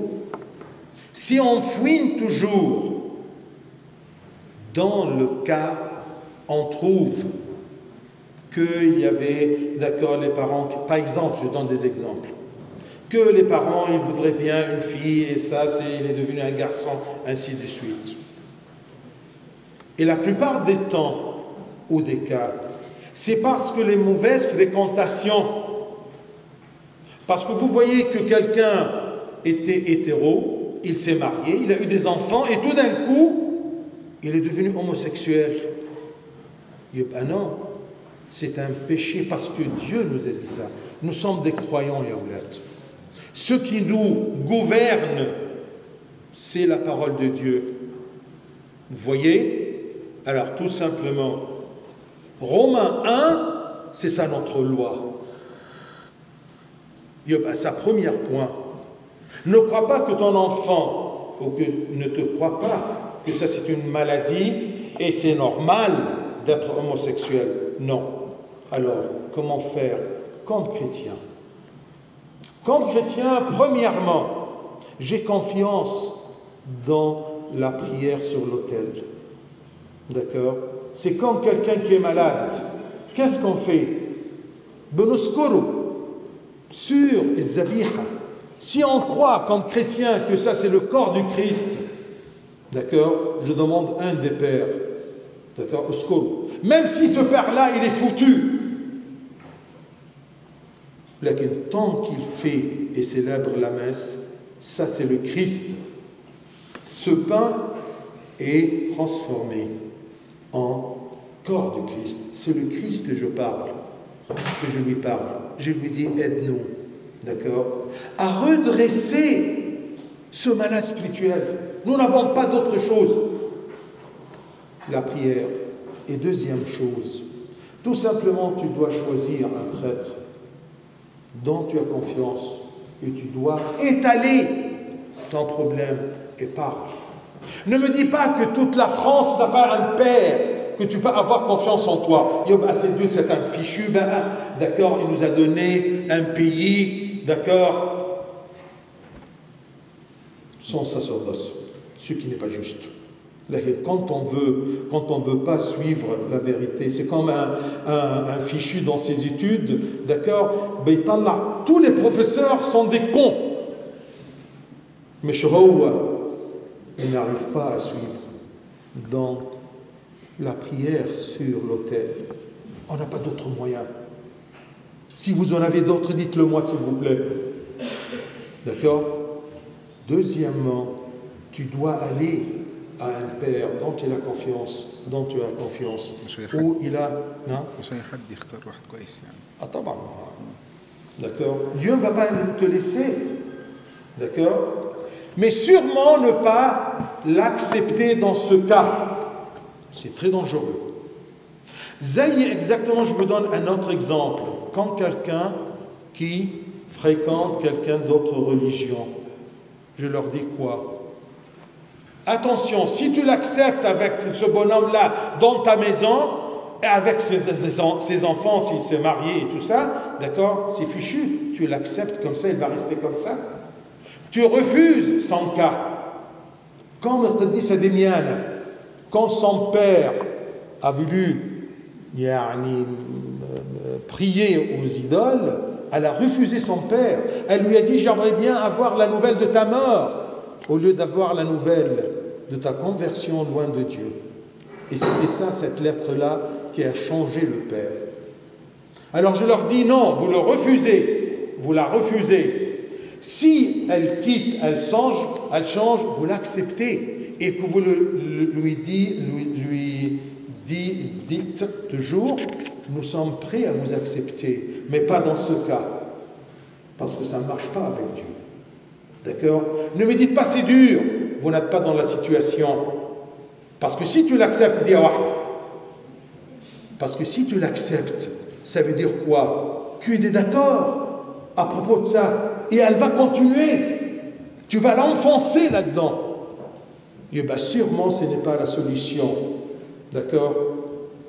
Si on fouine toujours, dans le cas, on trouve qu'il y avait, d'accord, les parents, par exemple, je donne des exemples, que les parents, ils voudraient bien une fille, et ça, il est devenu un garçon, ainsi de suite. Et la plupart des temps, ou des cas, c'est parce que les mauvaises fréquentations, parce que vous voyez que quelqu'un était hétéro, il s'est marié, il a eu des enfants, et tout d'un coup, il est devenu homosexuel. Ah non, c'est un péché parce que Dieu nous a dit ça. Nous sommes des croyants, Yaoulad. Ce qui nous gouverne, c'est la parole de Dieu. Vous voyez? Alors, tout simplement, Romains 1, c'est ça notre loi. Ça, premier point. Ne crois pas que ton enfant, ou que ne te crois pas que ça c'est une maladie et c'est normal d'être homosexuel. Non. Alors, comment faire comme chrétien? Comme chrétien, premièrement, j'ai confiance dans la prière sur l'autel. D'accord? C'est comme quelqu'un qui est malade. Qu'est-ce qu'on fait? Benuskuru sur Zabiha. Si on croit comme chrétien que ça c'est le corps du Christ, d'accord, je demande un des pères, d'accord, Uskuru. Même si ce père-là il est foutu, tant qu'il fait et célèbre la messe, ça c'est le Christ. Ce pain est transformé en corps du Christ. C'est le Christ que je parle, que je lui parle. Je lui dis, aide-nous, d'accord, à redresser ce malade spirituel. Nous n'avons pas d'autre chose. La prière. Et deuxième chose, tout simplement, tu dois choisir un prêtre dont tu as confiance et tu dois étaler ton problème et parle. Ne me dis pas que toute la France n'a pas un père, que tu peux avoir confiance en toi. C'est Dieu, c'est un fichu, d'accord, il nous a donné un pays, d'accord, sans sacerdoce, ce qui n'est pas juste. Quand on veut pas suivre la vérité, c'est comme un fichu dans ses études, d'accord, tous les professeurs sont des cons. Mais il n'arrive pas à suivre. Donc, la prière sur l'autel, on n'a pas d'autre moyen. Si vous en avez d'autres, dites-le moi s'il vous plaît. D'accord? Deuxièmement, tu dois aller à un père dont tu as confiance, où il a... D'accord? Dieu ne va pas te laisser. D'accord? Mais sûrement ne pas l'accepter dans ce cas. C'est très dangereux. Exactement, je vous donne un autre exemple. Quand quelqu'un qui fréquente quelqu'un d'autre religion, je leur dis quoi? Attention, si tu l'acceptes avec ce bonhomme-là dans ta maison, et avec ses enfants, s'il s'est marié et tout ça, d'accord, c'est fichu. Tu l'acceptes comme ça, il va rester comme ça. Tu refuses son cas. Comme le dit Sadimiana, quand son père a voulu prier aux idoles, elle a refusé son père. Elle lui a dit, j'aimerais bien avoir la nouvelle de ta mort, au lieu d'avoir la nouvelle de ta conversion loin de Dieu. Et c'était ça, cette lettre-là, qui a changé le père. Alors je leur dis, non, vous le refusez, vous la refusez. Si elle quitte, elle change, vous l'acceptez et que vous lui dites toujours, nous sommes prêts à vous accepter, mais pas dans ce cas, parce que ça ne marche pas avec Dieu. D'accord? Ne me dites pas c'est dur, vous n'êtes pas dans la situation. Parce que si tu l'acceptes, dis Parce que si tu l'acceptes, ça veut dire quoi? Tu es d'accord à propos de ça. Et elle va continuer. Tu vas l'enfoncer là-dedans. Et bien sûrement, ce n'est pas la solution. D'accord?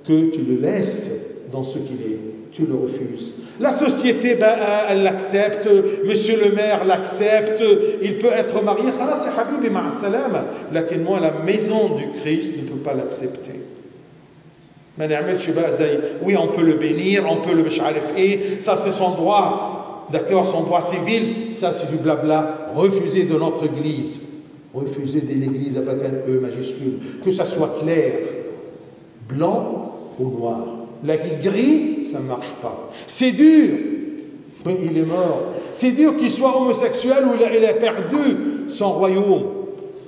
Que tu le laisses dans ce qu'il est. Tu le refuses. La société, ben, elle l'accepte. Monsieur le maire l'accepte. Il peut être marié. Khalas, ya habibi, ma'a salam. Lakin moi, la maison du Christ ne peut pas l'accepter. Oui, on peut le bénir, on peut le mecharif, et ça c'est son droit, d'accord, son droit civil, ça c'est du blabla. Refuser de notre église, refuser de l'église avec un E majuscule, que ça soit clair, blanc ou noir. La gris, ça ne marche pas. C'est dur, mais il est mort. C'est dur qu'il soit homosexuel ou il a perdu son royaume.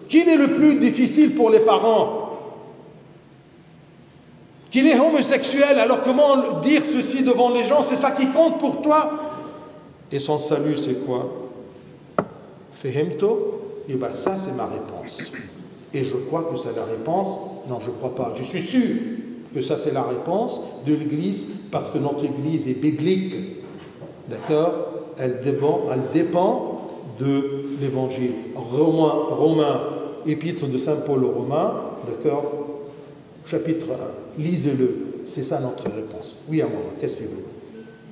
Qu'il est le plus difficile pour les parents? Qu'il est homosexuel, alors comment dire ceci devant les gens? C'est ça qui compte pour toi? Et son salut, c'est quoi? Fehemto? Et bien ça, c'est ma réponse. Et je crois que c'est la réponse. Non, je ne crois pas. Je suis sûr que ça, c'est la réponse de l'Église, parce que notre Église est biblique. D'accord? Elle dépend de l'Évangile. Romain, épître de Saint Paul aux Romains, d'accord? Chapitre 1. Lisez-le. C'est ça notre réponse. Oui, à moi. Qu'est-ce que tu veux?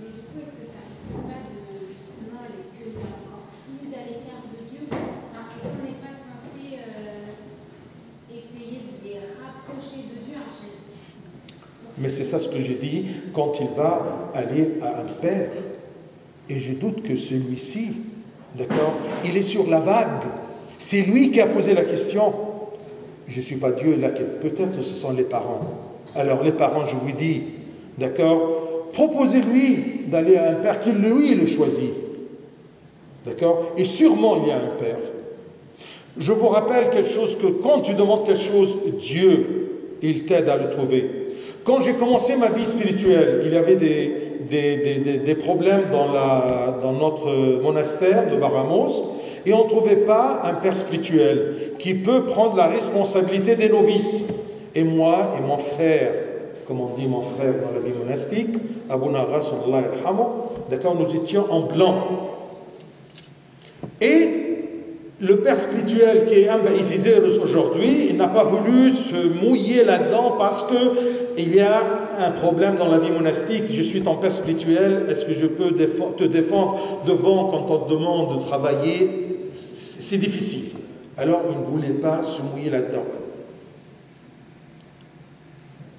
Mais du coup, est-ce que ça risque pas de justement les tenir encore plus à l'écart de Dieu? Est-ce qu'on n'est pas censé essayer de les rapprocher de Dieu à chaque fois? Mais c'est ça ce que j'ai dit quand il va aller à un père. Et je doute que celui-ci, d'accord, il est sur la vague. C'est lui qui a posé la question. Je ne suis pas Dieu, là, peut-être ce sont les parents. Alors les parents, je vous dis, d'accord, proposez-lui d'aller à un père qui lui le choisit. D'accord? Et sûrement il y a un père. Je vous rappelle quelque chose, que quand tu demandes quelque chose, Dieu, il t'aide à le trouver. Quand j'ai commencé ma vie spirituelle, il y avait des problèmes dans notre monastère de Baramos, et on ne trouvait pas un père spirituel qui peut prendre la responsabilité des novices. Et moi et mon frère, comme on dit mon frère dans la vie monastique, Abu Nara, sallallahu alayhi wa sallam, d'accord, nous étions en blanc. Et le père spirituel qui est Amba Isizerus aujourd'hui, il n'a pas voulu se mouiller là-dedans parce qu'il y a un problème dans la vie monastique. Je suis ton père spirituel, est-ce que je peux te défendre devant quand on te demande de travailler? C'est difficile. Alors il ne voulait pas se mouiller là-dedans.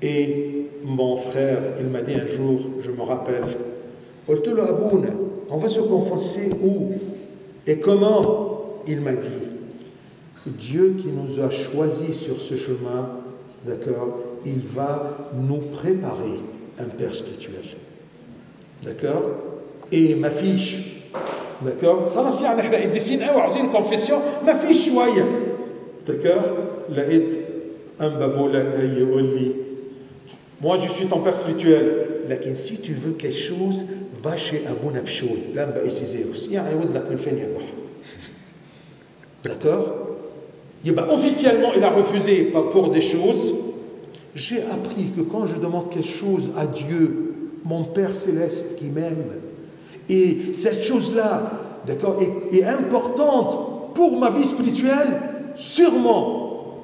Et mon frère, il m'a dit un jour, je me rappelle, on va se confesser où et comment? Il m'a dit, Dieu qui nous a choisis sur ce chemin, d'accord, il va nous préparer un père spirituel. D'accord? Et ma fiche, d'accord? خلاص يعني احنا قديسين قوي عاوزين confession ما فيش شويه. D'accord? لقيت un babola جاي يقول لي moi je suis ton père spirituel. لكن si tu veux quelque chose va chez أبونا بشوي لأنبا إسيزيروس يعني ودك من فين يا البحر. D'accord? Et ben, officiellement, il a refusé pour des choses. J'ai appris que quand je demande quelque chose à Dieu, mon Père Céleste qui m'aime, et cette chose-là, d'accord, est importante pour ma vie spirituelle, sûrement,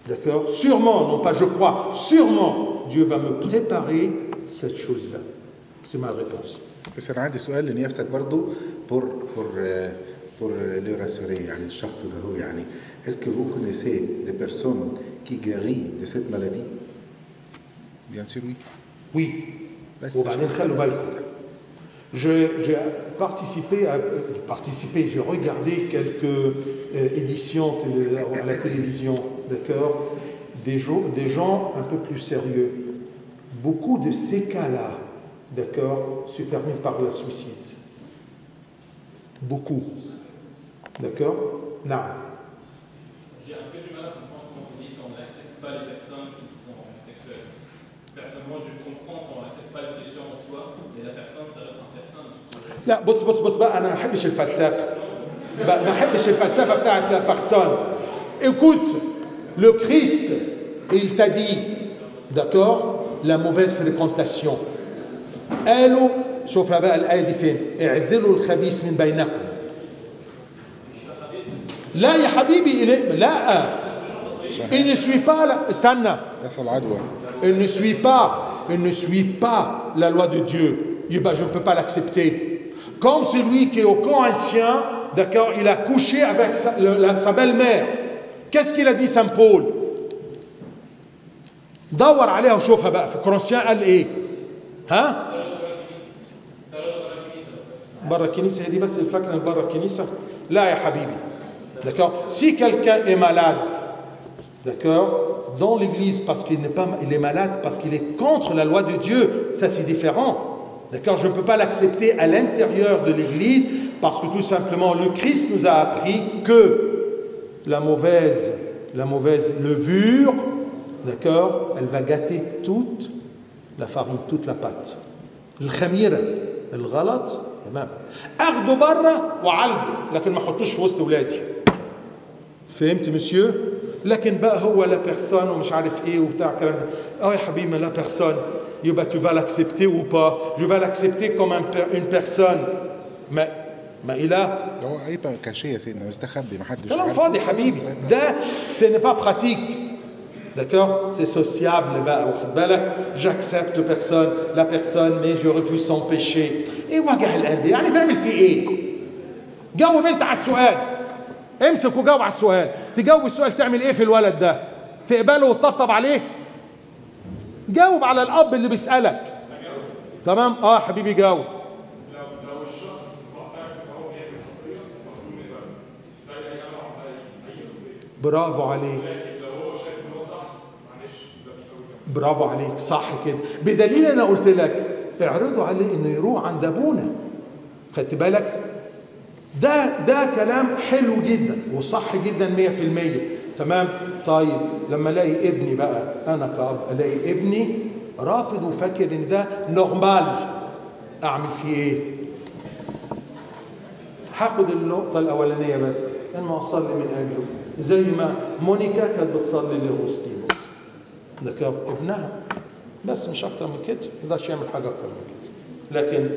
d'accord, sûrement, non pas je crois, sûrement, Dieu va me préparer cette chose-là. C'est ma réponse. بس أنا عندي سؤال لنيافتك برضو pour le rassurer, يعني الشخص اللي هو يعني est-ce que vous connaissez des personnes qui guérissent de cette maladie? Bien sûr, oui. Oui. J'ai participé, j'ai regardé quelques éditions à la télévision, d'accord, des gens un peu plus sérieux. Beaucoup de ces cas-là, d'accord, se terminent par le suicide. Beaucoup. D'accord? Non. J'ai un peu du mal à comprendre quand vous dites qu'on n'accepte pas les personnes qui sont homosexuelles. Personnellement, je comprends qu'on n'accepte pas le péché en soi, mais la personne, ça reste une personne. لا بص بقى انا ما بحبش الفلسفه ما بحبش الفلسفه بتاعت la personne. Écoute, le Christ, il t'a dit, d'accord, la mauvaise fréquentation. قالوا شوفها بقى الآية دي فين؟ اعزلوا الخبيث من بينكم. لا يا حبيبي لا. Il ne suit pas la... استنى. يحصل عدوى. Il ne suit pas la loi de Dieu. Je ne peux pas l'accepter. Comme celui qui est au Corinthien, d'accord, il a couché avec sa belle-mère. Qu'est-ce qu'il a dit Saint Paul? دور عليها وشوفها بقى في كورنثيان قال ايه؟ ها؟ برا الكنيسة هي دي بس الفكرة برا الكنيسة؟ لا يا حبيبي. D'accord? Si quelqu'un est malade, d'accord, dans l'église parce qu'il n'est pas, il est malade parce qu'il est contre la loi de Dieu, ça c'est différent. D'accord? Je ne peux pas l'accepter à l'intérieur de l'église parce que tout simplement le Christ nous a appris que la mauvaise levure, d'accord, elle va gâter toute la farine, toute la pâte. الخميرة الغلط تمام. اخده بره وعالجه لكن ما احطوش في وسط ولادي. فهمت مسيو؟ لكن بقى هو لا بيرسون ومش عارف ايه وبتاع كلام ده. يا حبيبي لا بيرسون يبقى tu vas l'accepter ou pas? Je vais l'accepter comme une personne. ما إله هو هيبقى كاشيه يا سيدنا مستخبي ما حدش كلام فاضي حبيبي. ده ce n'est pas pratique. D'accord? C'est sociable بقى واخد بالك؟ J'accepte la personne mais je refuse son péché. ايه وجع القلب؟ يعني تعمل فيه ايه؟ جاوب انت على السؤال. امسك وجاوب على السؤال. تجاوب السؤال تعمل ايه في الولد ده؟ تقبله وتطبطب عليه؟ جاوب على الاب اللي بيسألك. تمام؟ حبيبي جاوب. لو الشخص معترف ان هو بيعمل خطيه المفروض يبقى زي اي نوع اي خطيه. برافو عليك. لكن لو هو شايف ان هو صح معلش ده بيفوت. برافو عليك صح كده. بدليل انا قلت لك اعرضوا عليه انه يروح عند ابونا. خدت بالك؟ ده كلام حلو جدا وصح جدا 100%. تمام؟ طيب لما الاقي ابني بقى انا كأب الاقي ابني رافض وفاكر ان ده نورمال، اعمل فيه ايه؟ هاخد النقطة الأولانية بس انه اصلي من اجله زي ما مونيكا كانت بتصلي لاغوستينوس. ده كان ابنها بس مش اكتر من كده، ما يقدرش يعمل حاجة اكتر من كده. لكن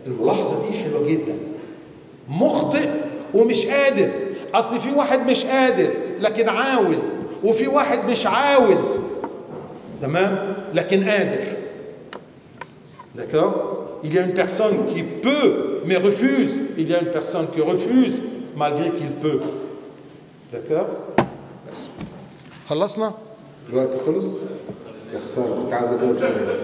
الملاحظة دي حلوة جدا. مخطئ ومش قادر. اصل في واحد مش قادر لكن عاوز، وفي واحد مش عاوز تمام لكن قادر. D'accord? Il y a une personne qui peut mais refuse. Il y a une personne qui refuse malgré qu'il peut. D'accord? خلصنا؟ الوقت خلص يا خساره كنت عاوز اجاوب شويه.